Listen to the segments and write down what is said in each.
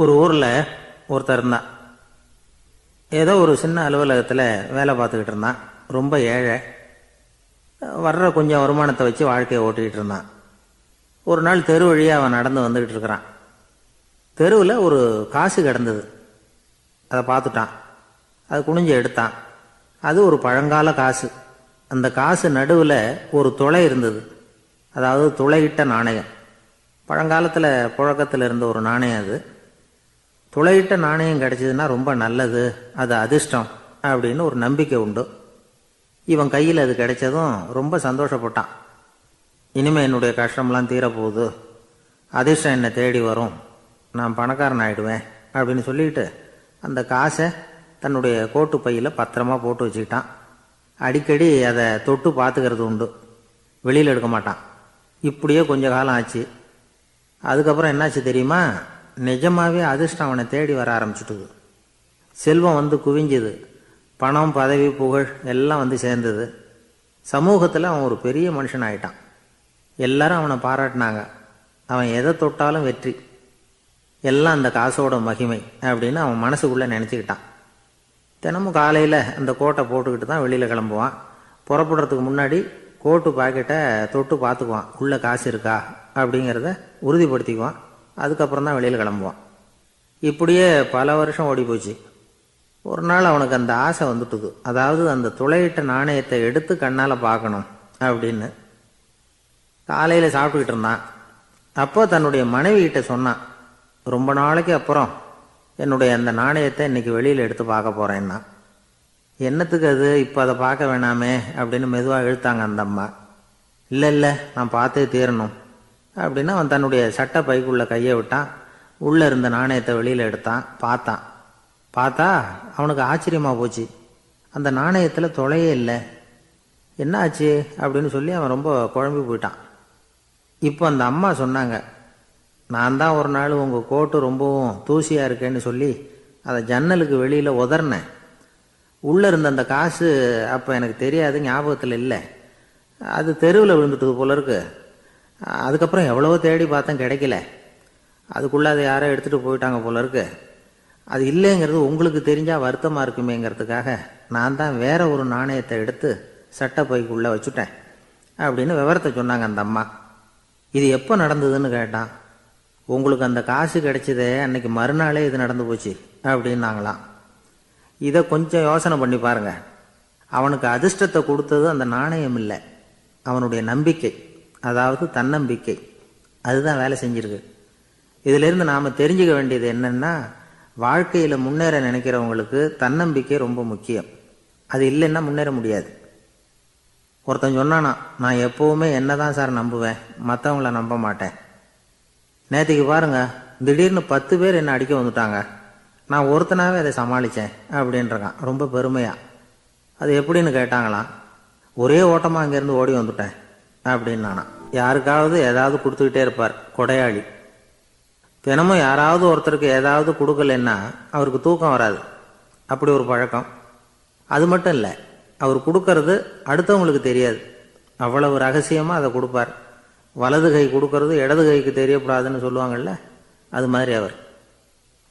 ஒரு ஊரில் ஒருத்தர் இருந்தான். ஏதோ ஒரு சின்ன அலுவலகத்தில் வேலை பார்த்துக்கிட்டு இருந்தான். ரொம்ப ஏழை. வர்ற கொஞ்சம் வருமானத்தை வச்சு வாழ்க்கையை ஓட்டிக்கிட்டு இருந்தான். ஒரு நாள் தெரு வழியாக அவன் நடந்து வந்துக்கிட்டு இருக்கிறான். தெருவில் ஒரு காசு கிடந்தது. அதை பார்த்துட்டான். அது குனிஞ்சு எடுத்தான். அது ஒரு பழங்கால காசு. அந்த காசு நடுவில் ஒரு துளை இருந்தது. அதாவது துளையிட்ட நாணயம். பழங்காலத்தில் புழக்கத்தில் இருந்த ஒரு நாணயம் அது. துளையிட்ட நாணயம் கிடைச்சதுன்னா ரொம்ப நல்லது, அது அதிர்ஷ்டம் அப்படின்னு ஒரு நம்பிக்கை உண்டு. இவன் கையில் அது கிடைச்சதும் ரொம்ப சந்தோஷப்பட்டான். இனிமேல் என்னுடைய கஷ்டம்லாம் தீரப்போகுது, அதிர்ஷ்டம் என்னை தேடி வரும், நான் பணக்காரன் ஆகிடுவேன் அப்படின்னு சொல்லிட்டு அந்த காசை தன்னுடைய கோட்டு பையில் பத்திரமா போட்டு வச்சுக்கிட்டான். அடிக்கடி அதை தொட்டு பார்த்துக்கிறது உண்டு, வெளியில் எடுக்க மாட்டான். இப்படியே கொஞ்ச காலம் ஆச்சு. அதுக்கப்புறம் என்னாச்சு தெரியுமா? நிஜமாவே அதிர்ஷ்டம் அவனை தேடி வர ஆரம்பிச்சுட்டுது. செல்வம் வந்து குவிஞ்சுது. பணம், பதவி, புகழ் எல்லாம் வந்து சேர்ந்தது. சமூகத்தில் அவன் ஒரு பெரிய மனுஷன் ஆயிட்டான். எல்லாரும் அவனை பாராட்டினாங்க. அவன் எதை தொட்டாலும் வெற்றி, எல்லாம் அந்த காசோட மகிமை அப்படின்னு அவன் மனசுக்குள்ளே நினச்சிக்கிட்டான். தினமும் காலையில் அந்த கோட்டை போட்டுக்கிட்டு தான் வெளியில் கிளம்புவான். புறப்படுறதுக்கு முன்னாடி கோட்டு பாக்கெட்டை தொட்டு பார்த்துக்குவான், உள்ளே காசு இருக்கா அப்படிங்கிறத உறுதிப்படுத்திக்குவான். அதுக்கப்புறம் தான் வெளியில் கிளம்புவான். இப்படியே பல வருஷம் ஓடி போச்சு. ஒரு நாள் அவனுக்கு அந்த ஆசை வந்துட்டுது. அதாவது அந்த துளையிட்ட நாணயத்தை எடுத்து கண்ணால் பார்க்கணும் அப்படின்னு. காலையில் சாப்பிட்டுக்கிட்டு இருந்தான். அப்போ தன்னுடைய மனைவி கிட்ட சொன்னான், ரொம்ப நாளைக்கு அப்புறம் என்னுடைய அந்த நாணயத்தை இன்னைக்கு வெளியில் எடுத்து பார்க்க போகிறேன்னா. என்னத்துக்கு அது, இப்போ அதை பார்க்க வேணாமே அப்படின்னு மெதுவாக இழுத்தாங்க அந்த அம்மா. இல்லை நான் பார்த்தே தீரணும் அப்படின்னு அவன் தன்னுடைய சட்டை பைக்குள்ளே கையை விட்டான். உள்ளே இருந்த நாணயத்தை வெளியில் எடுத்தான். பார்த்தா அவனுக்கு ஆச்சரியமாக போச்சு. அந்த நாணயத்தில் துளையே இல்லை. என்ன ஆச்சு அப்படின்னு சொல்லி அவன் ரொம்ப குழம்பி போயிட்டான். இப்போ அந்த அம்மா சொன்னாங்க, நான் தான் ஒரு நாள் உங்கள் கோட்டு ரொம்பவும் தூசியாக இருக்கேன்னு சொல்லி அதை ஜன்னலுக்கு வெளியில் உதறினேன். உள்ளே இருந்த அந்த காசு அப்போ எனக்கு தெரியாது, ஞாபகத்தில் இல்லை. அது தெருவில் விழுந்துட்டது போல இருக்கு. அதுக்கப்புறம் எவ்வளவோ தேடி பார்த்தேன், கிடைக்கல. அதுக்குள்ளே அதை யாரோ எடுத்துகிட்டு போயிட்டாங்க போல இருக்கு. அது இல்லைங்கிறது உங்களுக்கு தெரிஞ்சால் வருத்தமாக இருக்குமேங்கிறதுக்காக நான் தான் வேற ஒரு நாணயத்தை எடுத்து சட்டை பைக்குள்ளே வச்சுட்டேன் அப்படின்னு விவரத்தை சொன்னாங்க அந்த அம்மா. இது எப்போ நடந்ததுன்னு கேட்டான். உங்களுக்கு அந்த காசு கிடைச்சதே அன்னைக்கு மறுநாளே இது நடந்து போச்சு அப்படின்னாங்களாம். இதை கொஞ்சம் யோசனை பண்ணி பாருங்க. அவனுக்கு அதிர்ஷ்டத்தை கொடுத்தது அந்த நாணயம் இல்லை, அவனுடைய நம்பிக்கை, அதாவது தன்னம்பிக்கை. அதுதான் வேலை செஞ்சிருக்கு. இதிலிருந்து நாம் தெரிஞ்சுக்க வேண்டியது என்னன்னா, வாழ்க்கையில் முன்னேற நினைக்கிறவங்களுக்கு தன்னம்பிக்கை ரொம்ப முக்கியம். அது இல்லைன்னா முன்னேற முடியாது. ஒருத்தன் சொன்னானா, நான் எப்போவுமே என்ன தான் சார் நம்புவேன், மற்றவங்கள நம்ப மாட்டேன். நேற்றுக்கு பாருங்க, திடீர்னு 10 பேர் என்னை அடிக்க வந்துட்டாங்க, நான் ஒருத்தனாவே அதை சமாளித்தேன் அப்படின்றான் ரொம்ப பெருமையா. அது எப்படின்னு கேட்டாங்களாம். ஒரே ஓட்டமாக அங்கேருந்து ஓடி வந்துட்டேன் அப்படின்னு நானா. யாருக்காவது ஏதாவது கொடுத்துக்கிட்டே இருப்பார், கொடையாளி. தினமும் யாராவது ஒருத்தருக்கு ஏதாவது கொடுக்கலன்னா அவருக்கு தூக்கம் வராது. அப்படி ஒரு பழக்கம். அது மட்டும் இல்லை, அவர் கொடுக்கறது அடுத்தவங்களுக்கு தெரியாது, அவ்வளவு ரகசியமாக அதை கொடுப்பார். வலது கை கொடுக்கறது இடது கைக்கு தெரியக்கூடாதுன்னு சொல்லுவாங்கள்ல, அது மாதிரி அவர்.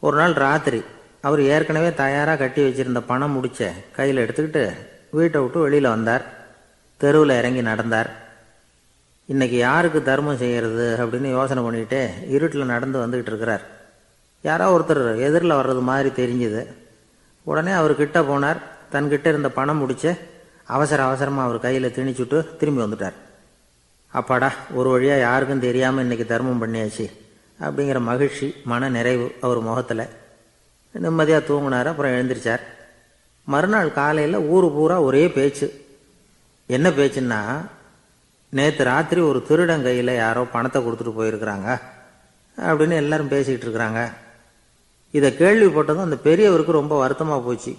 ஒரு நாள் ராத்திரி அவர் ஏற்கனவே தயாராக கட்டி வச்சிருந்த பணம் முடிச்ச கையில் எடுத்துக்கிட்டு வீட்டை விட்டு வெளியில் வந்தார். தெருவில் இறங்கி நடந்தார். இன்னைக்கு யாருக்கு தர்மம் செய்கிறது அப்படின்னு யோசனை பண்ணிக்கிட்டே இருட்டில் நடந்து வந்துக்கிட்டு இருக்கிறார். யாரோ ஒருத்தர் எதிரில் வர்றது மாதிரி தெரிஞ்சுது. உடனே அவர் கிட்ட போனார். தன்கிட்ட இருந்த பணம் முடிச்ச அவசரமாக அவர் கையில் திணிச்சுட்டு திரும்பி வந்துட்டார். அப்பாடா, ஒரு வழியாக யாருக்கும் தெரியாமல் இன்னைக்கு தர்மம் பண்ணியாச்சு அப்படிங்கிற மகிழ்ச்சி, மன நிறைவு அவர் முகத்தில். நிம்மதியாக தூங்கினார். அப்புறம் எழுந்திரிச்சார். மறுநாள் காலையில் ஊர் பூரா ஒரே பேச்சு. என்ன பேச்சுன்னா, நேற்று ராத்திரி ஒரு திருடன் கையில் யாரோ பணத்தை கொடுத்துட்டு போயிருக்கிறாங்க அப்படின்னு எல்லாரும் பேசிக்கிட்டு இருக்கிறாங்க. இதை கேள்விப்பட்டதும் அந்த பெரியவருக்கு ரொம்ப வருத்தமாக போச்சு.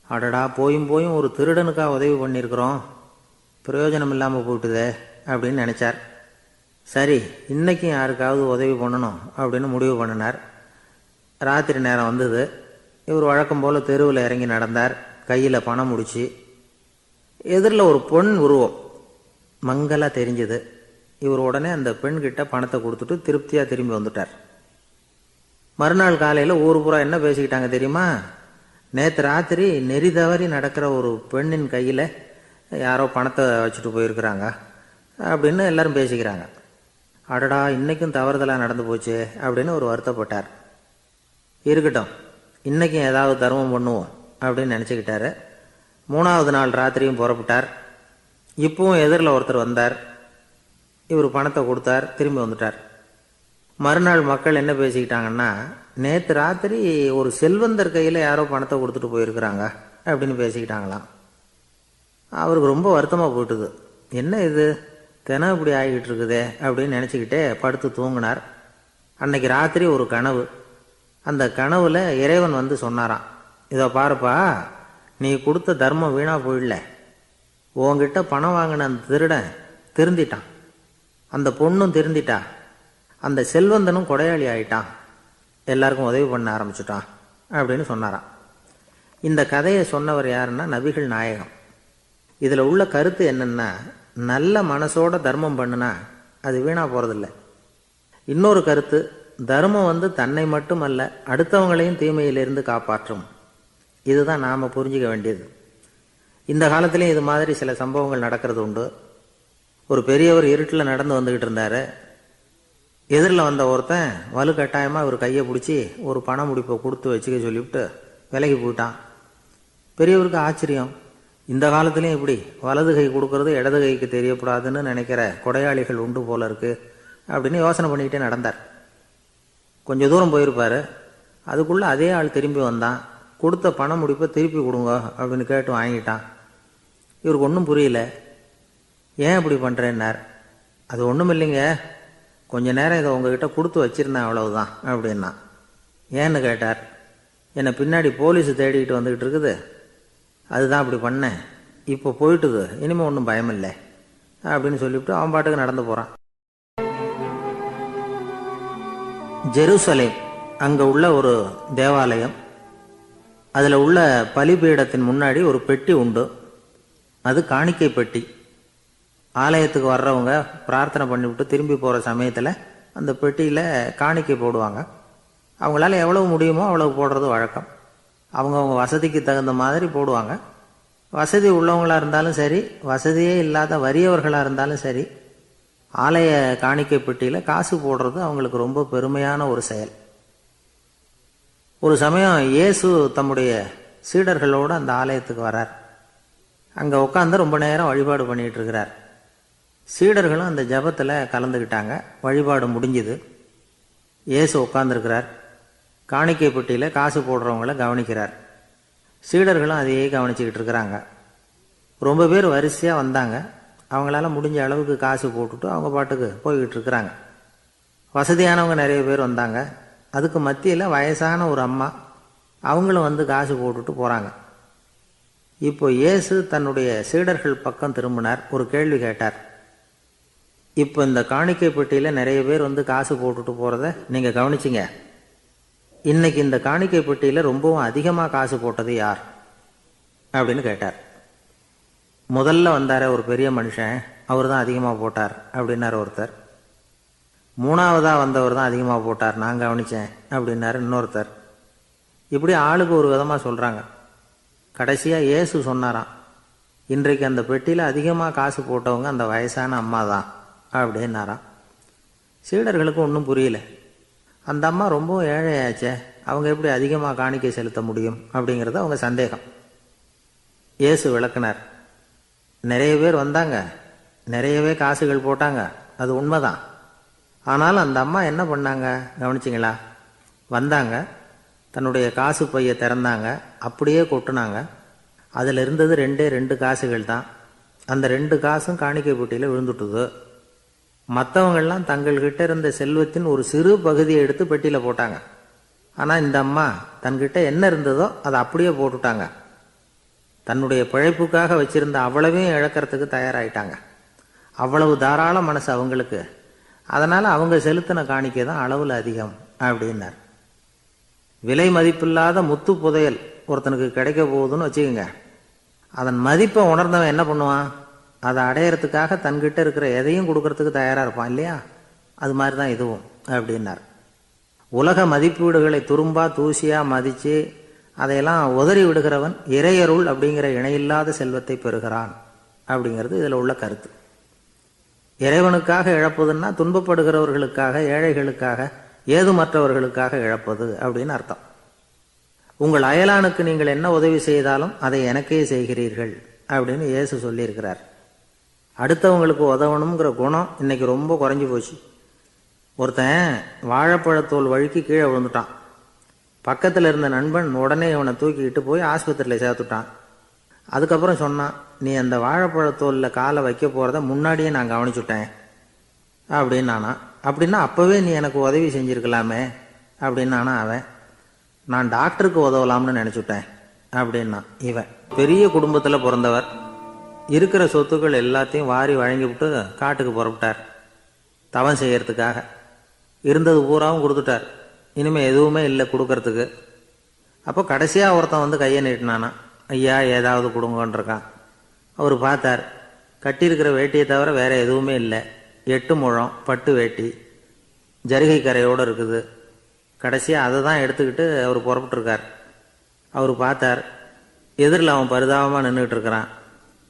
அடடா, போயும் ஒரு திருடனுக்காக உதவி பண்ணியிருக்கிறோம், பிரயோஜனம் இல்லாமல் போயிட்டுதே அப்படின்னு நினச்சார். சரி, இன்னைக்கும் யாருக்காவது உதவி பண்ணணும் அப்படின்னு முடிவு பண்ணினார். ராத்திரி நேரம் வந்தது. இவர் வழக்கம் போல் தெருவில் இறங்கி நடந்தார். கையில் பணம் முடிச்சு. எதிரில் ஒரு பொன் உருவம் மங்கலாக தெரிஞ்சது. இவர் உடனே அந்த பெண்கிட்ட பணத்தை கொடுத்துட்டு திருப்தியாக திரும்பி வந்துட்டார். மறுநாள் காலையில் ஊர் பூரா என்ன பேசிக்கிட்டாங்க தெரியுமா? நேற்று ராத்திரி நெறி தவறி நடக்கிற ஒரு பெண்ணின் கையில் யாரோ பணத்தை வச்சுட்டு போயிருக்கிறாங்க அப்படின்னு எல்லாரும் பேசிக்கிறாங்க. அடடா, இன்றைக்கும் தவறுதலாக நடந்து போச்சு அப்படின்னு ஒரு வருத்தப்பட்டார். இருக்கட்டும், இன்றைக்கும் ஏதாவது தர்மம் பண்ணுவோம் அப்படின்னு நினச்சிக்கிட்டாரு. 3வது நாள் ராத்திரியும் புறப்பட்டார். இப்பவும் எதிரில் ஒருத்தர் வந்தார். இவர் பணத்தை கொடுத்தார், திரும்பி வந்துட்டார். மறுநாள் மக்கள் என்ன பேசிக்கிட்டாங்கன்னா, நேற்று ராத்திரி ஒரு செல்வந்தர் கையில் யாரோ பணத்தை கொடுத்துட்டு போயிருக்கிறாங்க அப்படின்னு பேசிக்கிட்டாங்களாம். அவருக்கு ரொம்ப வருத்தமாக போயிட்டுது. என்ன இது தினம் இப்படி ஆகிக்கிட்டு இருக்குதே அப்படின்னு நினச்சிக்கிட்டே படுத்து தூங்கினார். அன்னைக்கு ராத்திரி ஒரு கனவு. அந்த கனவுல இறைவன் வந்து சொன்னாராம், இதோ பாருப்பா, நீ கொடுத்த தர்மம் வீணாக போயிடல. உங்ககிட்ட பணம் வாங்கின அந்த திருடன் திருந்திட்டான், அந்த பொண்ணும் திருந்திட்டா, அந்த செல்வந்தனும் கொடையாளி ஆயிட்டான், எல்லாருக்கும் உதவி பண்ண ஆரம்பிச்சுட்டான் அப்படின்னு சொன்னாராம். இந்த கதையை சொன்னவர் யாருன்னா நபிகள் நாயகம். இதில் உள்ள கருத்து என்னன்னா, நல்ல மனசோட தர்மம் பண்ணுனா அது வீணாக போகிறதில்ல. இன்னொரு கருத்து, தர்மம் வந்து தன்னை மட்டுமல்ல அடுத்தவங்களையும் தீமையிலிருந்து காப்பாற்றும். இதுதான் நாம் புரிஞ்சிக்க வேண்டியது. இந்த காலத்திலையும் இது மாதிரி சில சம்பவங்கள் நடக்கிறது உண்டு. ஒரு பெரியவர் இருட்டில் நடந்து வந்துக்கிட்டு இருந்தார். எதிரில் வந்த ஒருத்தன் வலுக்கட்டாயமாக இவர் கையை பிடிச்சி ஒரு பண முடிப்பை கொடுத்து வச்சுக்க சொல்லிவிட்டு விலகி போயிட்டான். பெரியவருக்கு ஆச்சரியம், இந்த காலத்துலேயும் இப்படி வலது கை கொடுக்கறது இடது கைக்கு தெரியக்கூடாதுன்னு நினைக்கிற கொடையாளிகள் உண்டு போல இருக்கு அப்படின்னு யோசனை பண்ணிக்கிட்டே நடந்தார். கொஞ்சம் தூரம் போயிருப்பார். அதுக்குள்ளே அதே ஆள் திரும்பி வந்தான். கொடுத்த பண முடிப்பை திருப்பி கொடுங்க அப்படின்னு கேட்டு வாங்கிட்டான். இவருக்கு ஒன்றும் புரியல. ஏன் இப்படி பண்ணுறேன்னார். அது ஒன்றும் இல்லைங்க, கொஞ்ச நேரம் இதை உங்ககிட்ட கொடுத்து வச்சிருந்தேன், அவ்வளவுதான் அப்படின்னா. ஏன்னு கேட்டார். என்னை பின்னாடி போலீஸு தேடிக்கிட்டு வந்துக்கிட்டு இருக்குது, அதுதான் அப்படி பண்ணேன், இப்போ போயிட்டுது, இனிமேல் ஒன்றும் பயமில்லை அப்படின்னு சொல்லிவிட்டு அவன் பாட்டுக்கு நடந்து போகிறான். ஜெருசலேம், அங்கே உள்ள ஒரு தேவாலயம். அதில் உள்ள பலிபீடத்தின் முன்னாடி ஒரு பெட்டி உண்டு. அது காணிக்கை பெட்டி. ஆலயத்துக்கு வர்றவங்க பிரார்த்தனை பண்ணிவிட்டு திரும்பி போகிற சமயத்தில் அந்த பெட்டியில் காணிக்கை போடுவாங்க. அவங்களால எவ்வளவு முடியுமோ அவ்வளவு போடுறது வழக்கம். அவங்கவுங்க வசதிக்கு தகுந்த மாதிரி போடுவாங்க. வசதி உள்ளவங்களாக இருந்தாலும் சரி, வசதியே இல்லாத வறியவர்களாக இருந்தாலும் சரி, ஆலய காணிக்கை பெட்டியில் காசு போடுறது அவங்களுக்கு ரொம்ப பெருமையான ஒரு செயல். ஒரு சமயம் இயேசு தம்முடைய சீடர்களோடு அந்த ஆலயத்துக்கு வரார். அங்கே உட்காந்து ரொம்ப நேரம் வழிபாடு பண்ணிகிட்டு இருக்கிறார். சீடர்களும் அந்த ஜபத்தில் கலந்துக்கிட்டாங்க. வழிபாடு முடிஞ்சுது. இயேசு உட்காந்துருக்கிறார். காணிக்கை பெட்டியில் காசு போடுறவங்கள கவனிக்கிறார். சீடர்களும் அதையே கவனிச்சுக்கிட்டு இருக்கிறாங்க. ரொம்ப பேர் வரிசையாக வந்தாங்க. அவங்களால முடிஞ்ச அளவுக்கு காசு போட்டுட்டு அவங்க பாட்டுக்கு போய்கிட்டு இருக்கிறாங்க. வசதியானவங்க நிறைய பேர் வந்தாங்க. அதுக்கு மத்தியில் வயசான ஒரு அம்மா, அவங்களும் வந்து காசு போட்டுட்டு போகிறாங்க. இப்போ இயேசு தன்னுடைய சீடர்கள் பக்கம் திரும்பினார். ஒரு கேள்வி கேட்டார். இப்போ இந்த காணிக்கை பெட்டியில் நிறைய பேர் வந்து காசு போட்டுட்டு போகிறத நீங்கள் கவனிச்சிங்க. இன்னைக்கு இந்த காணிக்கை பெட்டியில் ரொம்பவும் அதிகமாக காசு போட்டது யார் அப்படின்னு கேட்டார். முதல்ல வந்தார ஒரு பெரிய மனுஷன், அவர் தான் அதிகமாக போட்டார் அப்படின்னார் ஒருத்தர். 3வதாக வந்தவர் தான் அதிகமாக போட்டார், நான் கவனித்தேன் அப்படின்னாரு இன்னொருத்தர். இப்படி ஆளுக்கு ஒரு விதமாக சொல்கிறாங்க. கடைசியாக இயேசு சொன்னாராம், இன்றைக்கு அந்த பெட்டியில் அதிகமாக காசு போட்டவங்க அந்த வயசான அம்மா தான் அப்படின்னாராம். சீடர்களுக்கு ஒன்றும் புரியல. அந்த அம்மா ரொம்பவும் ஏழையாச்சே, அவங்க எப்படி அதிகமாக காணிக்கை செலுத்த முடியும் அப்படிங்கிறது அவங்க சந்தேகம். இயேசு விளக்குனார். நிறைய பேர் வந்தாங்க, நிறையவே காசுகள் போட்டாங்க, அது உண்மைதான். ஆனாலும் அந்த அம்மா என்ன பண்ணாங்க கவனிச்சிங்களா? வந்தாங்க, தன்னுடைய காசு பையை திறந்தாங்க, அப்படியே கொட்டுனாங்க. அதில் இருந்தது 2 காசுகள் தான். அந்த 2 காசும் காணிக்கை பெட்டியில் விழுந்துட்டுது. மற்றவங்கள்லாம் தங்கள்கிட்ட இருந்த செல்வத்தின் ஒரு சிறு பகுதியை எடுத்து பெட்டியில் போட்டாங்க. ஆனால் இந்த அம்மா தன்கிட்ட என்ன இருந்ததோ அதை அப்படியே போட்டுட்டாங்க. தன்னுடைய பிழைப்புக்காக வச்சிருந்த அவ்வளவையும் இழக்கிறதுக்கு தயாராகிட்டாங்க. அவ்வளவு தாராள மனசு அவங்களுக்கு. அதனால் அவங்க செலுத்தின காணிக்கை தான் அளவில் அதிகம் அப்படின்னார். விலை மதிப்பில்லாத முத்து புதையல் ஒருத்தனுக்கு கிடைக்க போகுதுன்னு வச்சுக்கோங்க. அதன் மதிப்பை உணர்ந்தவன் என்ன பண்ணுவான்? அதை அடையிறதுக்காக தன்கிட்ட இருக்கிற எதையும் கொடுக்கறதுக்கு தயாராக இருப்பான் இல்லையா? அது மாதிரி தான் இதுவும் அப்படின்னார். உலக மதிப்பீடுகளை துரும்பா தூசியா மதிச்சு அதையெல்லாம் உதறி விடுகிறவன் இறையருள் அப்படிங்கிற இணையில்லாத செல்வத்தை பெறுகிறான் அப்படிங்கிறது இதில் உள்ள கருத்து. இறைவனுக்காக இழப்பதுன்னா துன்பப்படுகிறவர்களுக்காக, ஏழைகளுக்காக, ஏதுமற்றவர்களுக்காக இழப்பது அப்படின்னு அர்த்தம். உங்கள் அயலானுக்கு நீங்கள் என்ன உதவி செய்தாலும் அதை எனக்கே செய்கிறீர்கள் அப்படின்னு இயேசு சொல்லியிருக்கிறார். அடுத்தவங்களுக்கு உதவணுங்கிற குணம் இன்னைக்கு ரொம்ப குறைஞ்சி போச்சு. ஒருத்தன் வாழைப்பழத்தோல் வழுக்கி கீழே விழுந்துட்டான். பக்கத்தில் இருந்த நண்பன் உடனே இவனை தூக்கிக்கிட்டு போய் ஆஸ்பத்திரியில் சேர்த்துட்டான். அதுக்கப்புறம் சொன்னான், நீ அந்த வாழைப்பழத்தோலில் காலை வைக்க போகிறத முன்னாடியே நான் கவனிச்சுட்டேன் அப்படின்னு நானா. அப்படின்னா அப்போவே நீ எனக்கு உதவி செஞ்சுருக்கலாமே அப்படின்னு நானா. அவன், நான் டாக்டருக்கு உதவலாம்னு நினச்சிட்டேன் அப்படின்னா. இவன் பெரிய குடும்பத்தில் பிறந்தவர், இருக்கிற சொத்துக்கள் எல்லாத்தையும் வாரி வழங்கிவிட்டு காட்டுக்கு புறப்பட்டார் தவம் செய்யறதுக்காக. இருந்தது பூராவும் கொடுத்துட்டார், இனிமேல் எதுவுமே இல்லை கொடுக்கறதுக்கு. அப்போ கடைசியாக ஒருத்தன் வந்து கையை நீட்டினானா, ஐயா ஏதாவது கொடுங்கன்றிருக்கான். அவர் பார்த்தார், கட்டியிருக்கிற வேட்டியை தவிர வேற எதுவுமே இல்லை. 8 முழம் பட்டு வேட்டி, ஜரிகை கரையோடு இருக்குது. கடைசியாக அதை தான் எடுத்துக்கிட்டு அவர் புறப்பட்டுருக்கார். அவர் பார்த்தார், எதிரில் அவன் பரிதாபமாக நின்றுட்டு இருக்கிறான்.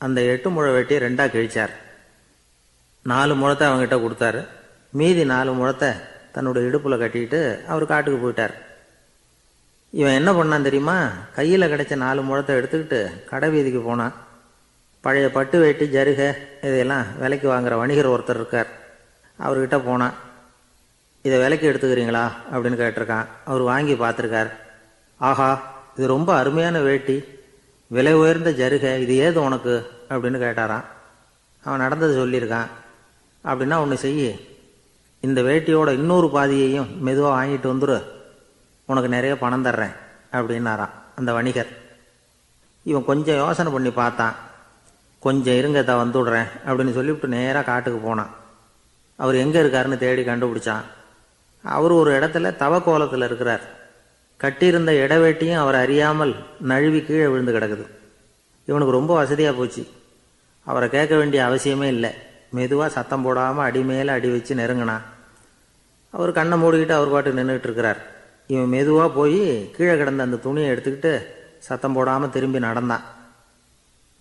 அந்த 8 முழ வேட்டியை 2ஆக கிழிச்சார். 4 முழத்தை அவங்ககிட்ட கொடுத்தாரு. மீதி 4 முழத்தை தன்னுடைய இடுப்பில் கட்டிக்கிட்டு அவர் காட்டுக்கு போயிட்டார். இவன் என்ன பண்ணான் தெரியுமா? கையில் கிடைச்ச 4 முழத்தை எடுத்துக்கிட்டு கடை வீதிக்கு போனான். பழைய பட்டு வேட்டி, ஜருகை இதையெல்லாம் விலைக்கு வாங்குற வணிகர் ஒருத்தர் இருக்கார். அவர்கிட்ட போனான். இதை விலைக்கு எடுத்துக்கிறீங்களா அப்படின்னு கேட்டிருக்கான். அவர் வாங்கி பார்த்துருக்கார். ஆஹா, இது ரொம்ப அருமையான வேட்டி, விலை உயர்ந்த ஜருகை, இது ஏது உனக்கு அப்படின்னு கேட்டாரான். அவன் நடந்தது சொல்லியிருக்கான். அப்படின்னா ஒன்று செய்யி, இந்த வேட்டியோட இன்னொரு பாதியையும் மெதுவாக வாங்கிட்டு வந்துரு, உனக்கு நிறைய பணம் தர்றேன் அப்படின்னாரான் அந்த வணிகர். இவன் கொஞ்சம் யோசனை பண்ணி பார்த்தான். கொஞ்சம் இருங்க, தான் வந்துவிடுறேன் அப்படின்னு சொல்லிவிட்டு நேராக காட்டுக்கு போனான். அவர் எங்கே இருக்காருன்னு தேடி கண்டுபிடிச்சான். அவர் ஒரு இடத்துல தவக்கோலத்தில் இருக்கிறார். கட்டியிருந்த இடவேட்டியும் அவர் அறியாமல் நழுவி கீழே விழுந்து கிடக்குது. இவனுக்கு ரொம்ப வசதியாக போச்சு. அவரை கேட்க வேண்டிய அவசியமே இல்லை. மெதுவாக சத்தம் போடாமல் அடி மேலே அடி வச்சு நெருங்கினான். அவர் கண்ணை மூடிக்கிட்டு அவர் பாட்டு நின்றுட்டு இருக்கிறார். இவன் மெதுவாக போய் கீழே கிடந்த அந்த துணியை எடுத்துக்கிட்டு சத்தம் போடாமல் திரும்பி நடந்தான்.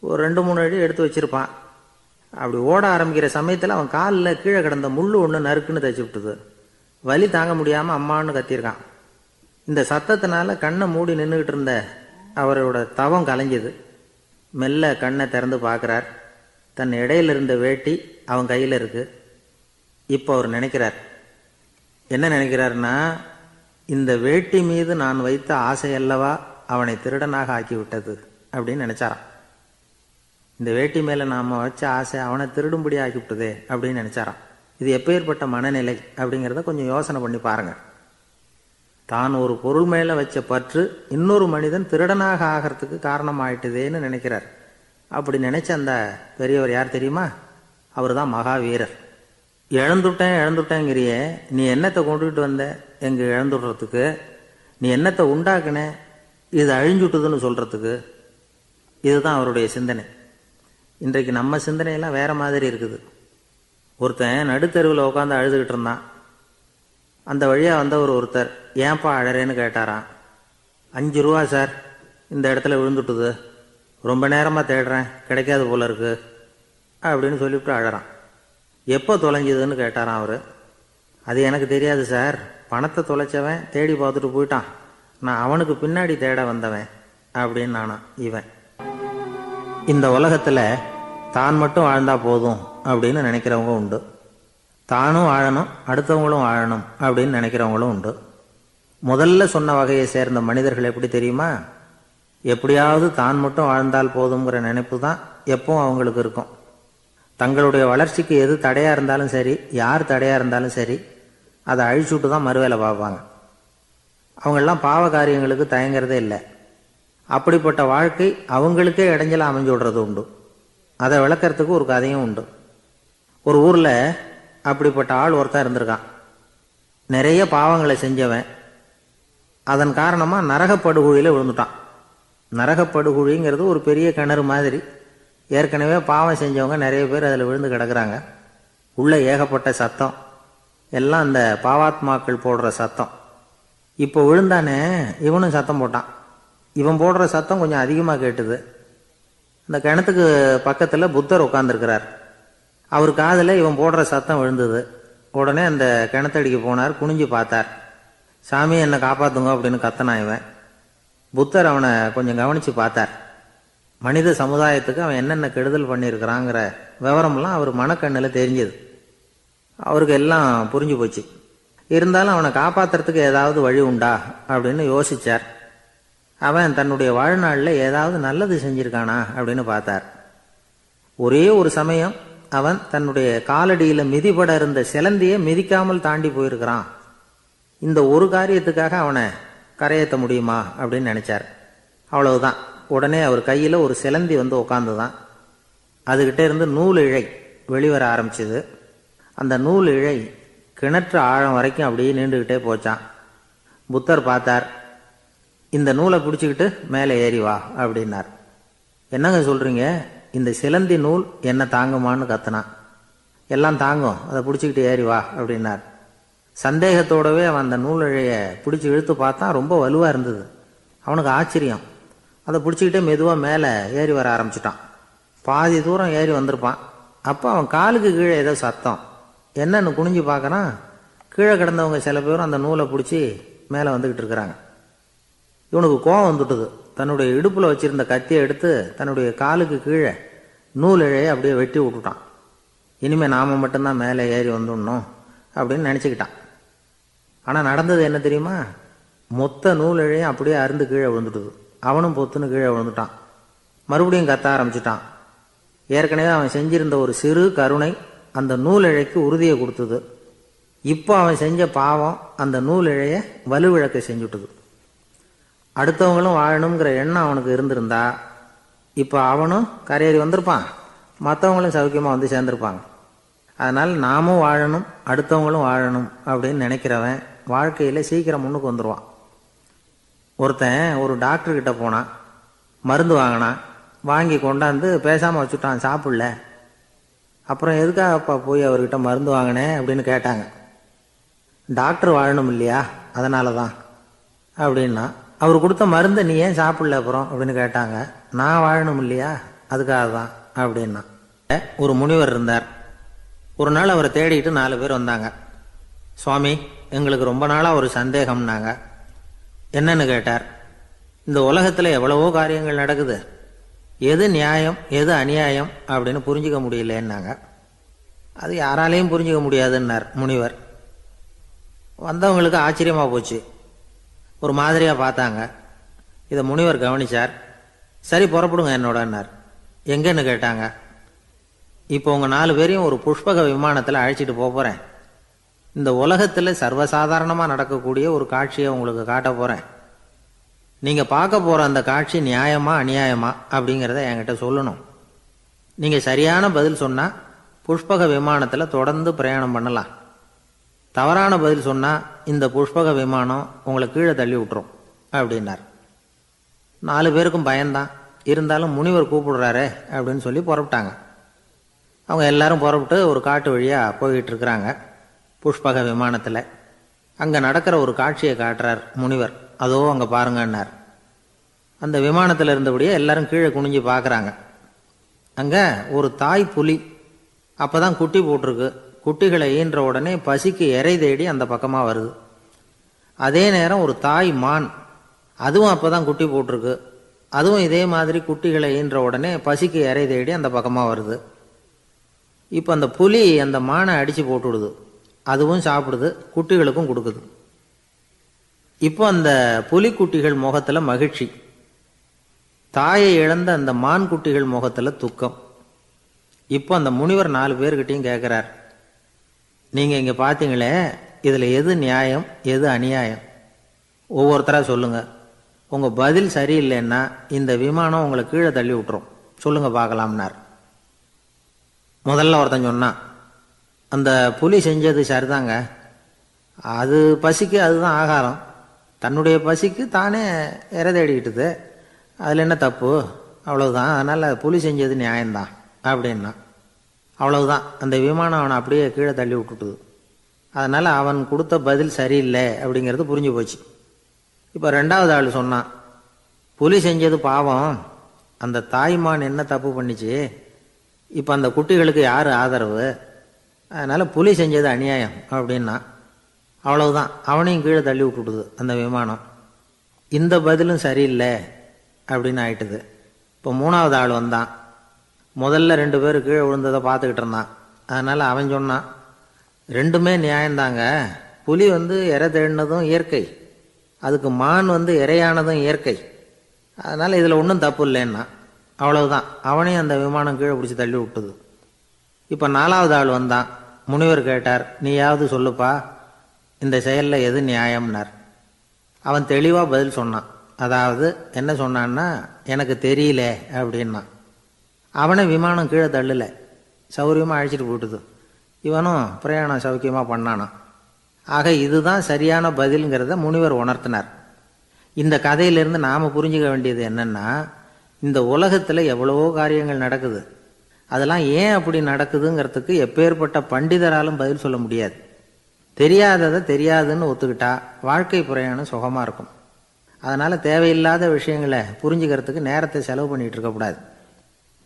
ஒரு 2-3 அடி எடுத்து வச்சிருப்பான். அப்படி ஓட ஆரம்பிக்கிற சமயத்தில் அவன் காலில் கீழே கிடந்த முள்ளு ஒன்று நறுக்குன்னு தைச்சி விட்டுது. வலி தாங்க முடியாமல் அம்மான்னு கத்தியிருக்கான். இந்த சத்தத்தினால கண்ணை மூடி நின்றுக்கிட்டு இருந்த அவரோட தவம் கலைஞ்சது. மெல்ல கண்ணை திறந்து பார்க்குறார். தன் இடையில இருந்த வேட்டி அவன் கையில் இருக்கு. இப்போ அவர் நினைக்கிறார், என்ன நினைக்கிறார்னா, இந்த வேட்டி மீது நான் வைத்த ஆசையல்லவா அவனை திருடனாக ஆக்கிவிட்டது அப்படின்னு நினைச்சாராம். இந்த வேட்டி மேலே நாம் வச்ச ஆசை அவனை திருடும்படி ஆக்கிவிட்டதே அப்படின்னு நினைச்சாராம். இது எப்பேற்பட்ட மனநிலை அப்படிங்கிறத கொஞ்சம் யோசனை பண்ணி பாருங்க. தான் ஒரு பொருள் மேலே வச்ச பற்று இன்னொரு மனிதன் திருடனாக ஆகிறதுக்கு காரணம் ஆயிட்டுதேன்னு நினைக்கிறார். அப்படி நினைச்ச அந்த பெரியவர் யார் தெரியுமா? அவர் தான் மகாவீரர். இழந்துட்டேங்கிறியே, நீ என்னத்தை கொண்டுகிட்டு வந்த எங்க இழந்துடுறதுக்கு? நீ என்னத்தை உண்டாக்குன இது அழிஞ்சுட்டுதுன்னு சொல்றதுக்கு? இதுதான் அவருடைய சிந்தனை. இன்றைக்கு நம்ம சிந்தனையெல்லாம் வேற மாதிரி இருக்குது. ஒருத்தன் நடுத்தெருவில் உட்காந்து அழுதுகிட்டு இருந்தான். அந்த வழியாக வந்தவர் ஒருத்தர், ஏன்பா அழறேன்னு கேட்டாராம். 5 ரூபா சார், இந்த இடத்துல விழுந்துட்டுது, ரொம்ப நேரமாக தேடுறேன், கிடைக்காது போல இருக்கு அப்படின்னு சொல்லிவிட்டு அழறான். எப்போ தொலைஞ்சதுன்னு கேட்டாரான் அவர். அது எனக்கு தெரியாது சார், பணத்தை தொலைச்சவன் தேடி பார்த்துட்டு போயிட்டான், நான் அவனுக்கு பின்னாடி தேட வந்தவன் அப்படின்னு நானா. இவன் இந்த உலகத்தில் தான் மட்டும் வாழ்ந்தா போதும் அப்படின்னு நினைக்கிறவங்க உண்டு. தானும் வாழணும், அடுத்தவங்களும் வாழணும் அப்படின்னு நினைக்கிறவங்களும் உண்டு. முதல்ல சொன்ன வகையை சேர்ந்த மனிதர்கள் எப்படி தெரியுமா? எப்படியாவது தான் மட்டும் வாழ்ந்தால் போதுங்கிற நினைப்பு தான் எப்பவும் அவங்களுக்கு இருக்கும். தங்களுடைய வளர்ச்சிக்கு எது தடையா இருந்தாலும் சரி, யார் தடையா இருந்தாலும் சரி, அதை அழிச்சுட்டு தான் மறுவேலை பார்ப்பாங்க. அவங்கெல்லாம் பாவ காரியங்களுக்கு தயங்குறதே இல்லை. அப்படிப்பட்ட வாழ்க்கை அவங்களுக்கே இடைஞ்சல அமைஞ்சு விடுறது உண்டு. அதை விளக்கறதுக்கு ஒரு கதையும் உண்டு. ஒரு ஊரில் அப்படிப்பட்ட ஆள் ஒருத்தன் இருந்திருக்கான். நிறைய பாவங்களை செஞ்சவன். அதன் காரணமாக நரகப்படுகுழியில் விழுந்துட்டான். நரகப்படுகுழிங்கிறது ஒரு பெரிய கிணறு மாதிரி. ஏற்கனவே பாவம் செஞ்சவங்க நிறைய பேர் அதில் விழுந்து கிடக்குறாங்க. உள்ள ஏகப்பட்ட சத்தம், எல்லாம் அந்த பாவாத்மாக்கள் போடுற சத்தம். இப்போ விழுந்தானே இவனும் சத்தம் போட்டான். இவன் போடுற சத்தம் கொஞ்சம் அதிகமாக கேட்டுது. இந்த கிணத்துக்கு பக்கத்தில் புத்தர் உட்காந்துருக்கிறார். அவர் காதில் இவன் போடுற சத்தம் விழுந்தது. உடனே அந்த கிணத்தடிக்கு போனார். குனிஞ்சு பார்த்தார். சாமி என்னை காப்பாற்றுங்க அப்படின்னு கத்தனான் இவன். புத்தர் அவனை கொஞ்சம் கவனித்து பார்த்தார். மனித சமுதாயத்துக்கு அவன் என்னென்ன கெடுதல் பண்ணியிருக்கிறாங்கிற விவரம்லாம் அவர் மனக்கண்ணில் தெரிஞ்சது. அவருக்கு எல்லாம் புரிஞ்சு போச்சு. இருந்தாலும் அவனை காப்பாற்றுறதுக்கு ஏதாவது வழி உண்டா அப்படின்னு யோசிச்சார். அவன் தன்னுடைய வாழ்நாளில் ஏதாவது நல்லது செஞ்சிருக்கானா அப்படின்னு பார்த்தார். ஒரே ஒரு சமயம் அவன் தன்னுடைய காலடியில் மிதிபட இருந்த சிலந்தியை மிதிக்காமல் தாண்டி போயிருக்கிறான். இந்த ஒரு காரியத்துக்காக அவனை கரையேற்ற முடியுமா அப்படின்னு நினைச்சார். அவ்வளவுதான். உடனே அவர் கையில் ஒரு சிலந்தி வந்து உட்காந்துதான். அதுகிட்ட இருந்து நூல் இழை வெளிவர ஆரம்பிச்சது. அந்த நூல் இழை கிணற்று ஆழம் வரைக்கும் அப்படியே நீண்டுகிட்டே போச்சான். புத்தர் பார்த்தார். இந்த நூலை பிடிச்சிக்கிட்டு மேலே ஏறி வா அப்படின்னார். என்னங்க சொல்றீங்க, இந்த சிலந்தி நூல் என்ன தாங்குமான்னு கத்துனான். எல்லாம் தாங்கும், அதை பிடிச்சிக்கிட்டு ஏறி வா அப்படின்னார். சந்தேகத்தோடவே அவன் அந்த நூல் இழைய பிடிச்சி இழுத்து பார்த்தான். ரொம்ப வலுவாக இருந்தது. அவனுக்கு ஆச்சரியம். அதை பிடிச்சிக்கிட்டே மெதுவாக மேலே ஏறி வர ஆரம்பிச்சிட்டான். பாதி தூரம் ஏறி வந்திருப்பான். அப்போ அவன் காலுக்கு கீழே ஏதோ சத்தம். என்னன்னு குனிஞ்சு பார்க்கறான். கீழே கிடந்தவங்க சில பேரும் அந்த நூலை பிடிச்சி மேலே வந்துக்கிட்டு இருக்கிறாங்க. இவனுக்கு கோபம் வந்துட்டுது. தன்னுடைய இடுப்பில் வச்சிருந்த கத்தியை எடுத்து தன்னுடைய காலுக்கு கீழே நூல் இழையை அப்படியே வெட்டி விட்டுட்டான். இனிமேல் நாம மட்டும்தான் மேலே ஏறி வந்துடணும் அப்படின்னு நினச்சிக்கிட்டான். ஆனால் நடந்தது என்ன தெரியுமா? மொத்த நூல் இழையும் அப்படியே அருந்து கீழே விழுந்துட்டுது. அவனும் பொத்துன்னு கீழே விழுந்துட்டான். மறுபடியும் கத்த ஆரம்பிச்சிட்டான். ஏற்கனவே அவன் செஞ்சிருந்த ஒரு சிறு கருணை அந்த நூல் இழைக்கு உறுதியை கொடுத்தது. இப்போ அவன் செஞ்ச பாவம் அந்த நூல் இழைய வலுவிழக்க செஞ்சுட்டுது. அடுத்தவங்களும் வாழணுங்கிற எண்ணம் அவனுக்கு இருந்திருந்தா இப்போ அவனும் கரையேறி வந்திருப்பான், மற்றவங்களும் சௌக்கியமாக வந்து சேர்ந்துருப்பாங்க. அதனால் நாமும் வாழணும், அடுத்தவங்களும் வாழணும் அப்படின்னு நினைக்கிறவன் வாழ்க்கையில் சீக்கிரம் முன்னுக்கு வந்துடுவான். ஒருத்தன் ஒரு டாக்டர்கிட்ட போனான். மருந்து வாங்கினான். வாங்கி கொண்டாந்து பேசாமல் வச்சுட்டான், சாப்பிடல. அப்புறம் எதுக்காகப்பா போய் அவர்கிட்ட மருந்து வாங்கினேன் அப்படின்னு கேட்டாங்க. டாக்டர் வாழணும் இல்லையா, அதனால தான் அப்படின்னா. அவர் கொடுத்த மருந்தை நீ ஏன் சாப்பிடல அப்புறம் அப்படின்னு கேட்டாங்க. நான் வாழணும் இல்லையா, அதுக்காக தான் அப்படின்னா. ஒரு முனிவர் இருந்தார். ஒரு நாள் அவரை தேடிட்டு 4 பேர் வந்தாங்க. சுவாமி, எங்களுக்கு ரொம்ப நாளாக ஒரு சந்தேகம்னாங்க. என்னன்னு கேட்டார். இந்த உலகத்தில் எவ்வளவோ காரியங்கள் நடக்குது, எது நியாயம் எது அநியாயம் அப்படின்னு புரிஞ்சிக்க முடியலன்னாங்க. அது யாராலையும் புரிஞ்சிக்க முடியாதுன்னார் முனிவர். வந்தவங்களுக்கு ஆச்சரியமாக போச்சு. ஒரு மாதிரியாக பார்த்தாங்க. இதை முனிவர் கவனிச்சார். சரி புறப்படுங்க என்னோடன்னார். எங்கன்னு கேட்டாங்க. இப்போ உங்கள் 4 பேரையும் ஒரு புஷ்பக விமானத்தில் அழைச்சிட்டு போகிறேன். இந்த உலகத்தில் சர்வசாதாரணமாக நடக்கக்கூடிய ஒரு காட்சியை உங்களுக்கு காட்ட போகிறேன். நீங்கள் பார்க்க போகிற அந்த காட்சி நியாயமா அநியாயமா அப்படிங்கிறத என்கிட்ட சொல்லணும். நீங்கள் சரியான பதில் சொன்னால் புஷ்பக விமானத்தில் தொடர்ந்து பிரயாணம் பண்ணலாம். தவறான பதில் சொன்னால் இந்த புஷ்பக விமானம் உங்களை கீழே தள்ளி விட்டுரும் அப்படின்னார். 4 பேருக்கும் பயந்தான். இருந்தாலும் முனிவர் கூப்பிடுறாரே அப்படின்னு சொல்லி புறப்பட்டாங்க. அவங்க எல்லாரும் புறப்பட்டு ஒரு காட்டு வழியாக போய்கிட்டு இருக்கிறாங்க புஷ்பக விமானத்தில். அங்கே நடக்கிற ஒரு காட்சியை காட்டுறார் முனிவர். அதோ அங்கே பாருங்கன்னார். அந்த விமானத்தில் இருந்தபடியே எல்லாரும் கீழே குனிஞ்சு பார்க்குறாங்க. அங்கே ஒரு தாய் புலி அப்போ தான் குட்டி போட்டிருக்கு. குட்டிகளை ஈன்ற உடனே பசிக்கு இறை தேடி அந்த பக்கமாக வருது. அதே நேரம் ஒரு தாய் மான், அதுவும் அப்போ தான் குட்டி போட்டிருக்கு. அதுவும் இதே மாதிரி குட்டிகளை ஈன்ற உடனே பசிக்கு இறை தேடி அந்த பக்கமாக வருது. இப்போ அந்த புலி அந்த மானை அடித்து போட்டுவிடுது. அதுவும் சாப்பிடுது, குட்டிகளுக்கும் கொடுக்குது. இப்போ அந்த புலிக்குட்டிகள் முகத்தில் மகிழ்ச்சி, தாயை இழந்த அந்த மான் குட்டிகள் முகத்தில் துக்கம். இப்போ அந்த முனிவர் 4 பேர்கிட்டையும் கேட்குறார், நீங்கள் இங்கே பார்த்தீங்களே, இதில் எது நியாயம் எது அநியாயம் ஒவ்வொருத்தராக சொல்லுங்கள். உங்கள் பதில் சரியில்லைன்னா இந்த விமானம் உங்களை கீழே தள்ளி விட்டுரும், சொல்லுங்கள் பார்க்கலாம்னார். முதல்ல ஒருத்தன் சொன்னான், அந்த புலி செஞ்சது சரிதாங்க, அது பசிக்கு அதுதான் ஆகாரம், தன்னுடைய பசிக்கு தானே இறை தேடிக்கிட்டுது, அதில் என்ன தப்பு, அவ்வளவுதான், அதனால் புலி செஞ்சது நியாயம்தான் அப்படின்னா. அவ்வளவுதான், அந்த விமானம் அவனை அப்படியே கீழே தள்ளி விட்டுட்டுது. அதனால் அவன் கொடுத்த பதில் சரியில்லை அப்படிங்கிறது புரிஞ்சு போச்சு. இப்போ ரெண்டாவது ஆள் சொன்னான், புலி செஞ்சது பாவம், அந்த தாய்மான் என்ன தப்பு பண்ணிச்சு, இப்போ அந்த குட்டிகளுக்கு யார் ஆதரவு, அதனால் புலி செஞ்சது அநியாயம் அப்படின்னா. அவ்வளவுதான், அவனையும் கீழே தள்ளி விட்டுடுது அந்த விமானம். இந்த பதிலும் சரியில்லை அப்படின்னு ஆயிட்டுது. இப்போ மூணாவது ஆள் வந்தான். முதல்ல 2 பேர் கீழே விழுந்ததை பார்த்துக்கிட்டு இருந்தான். அதனால் அவன் சொன்னான், ரெண்டுமே நியாயந்தாங்க, புலி இறை தேடினதும் இயற்கை, அதுக்கு மான் இறையானதும் இயற்கை, அதனால் இதில் ஒன்றும் தப்பு இல்லைன்னா. அவ்வளவுதான், அவனையும் அந்த விமானம் கீழே பிடிச்சி தள்ளி விட்டுது. இப்போ நாலாவது ஆள் வந்தான். முனிவர் கேட்டார், நீயாவது சொல்லுப்பா, இந்த செயலில் எது நியாயம்னார். அவன் தெளிவாக பதில் சொன்னான். அதாவது என்ன சொன்னான்னா, எனக்கு தெரியல அப்படின்னா. அவனை விமானம் கீழே தள்ளலை, சௌரியமாக அழைச்சிட்டு போட்டுது. இவனும் பிரயாணம் சௌக்கியமாக பண்ணானான். ஆக இதுதான் சரியான பதிலுங்கிறத முனிவர் உணர்த்தினார். இந்த கதையிலிருந்து நாம் புரிஞ்சுக்க வேண்டியது என்னென்னா, இந்த உலகத்தில் எவ்வளவோ காரியங்கள் நடக்குது, அதெல்லாம் ஏன் அப்படி நடக்குதுங்கிறதுக்கு எப்பேற்பட்ட பண்டிதராலும் பதில் சொல்ல முடியாது. தெரியாததை தெரியாதுன்னு ஒத்துக்கிட்டா வாழ்க்கை பிரயாணம் சுகமாக இருக்கும். அதனால் தேவையில்லாத விஷயங்களை புரிஞ்சுக்கிறதுக்கு நேரத்தை செலவு பண்ணிகிட்டு இருக்கக்கூடாது.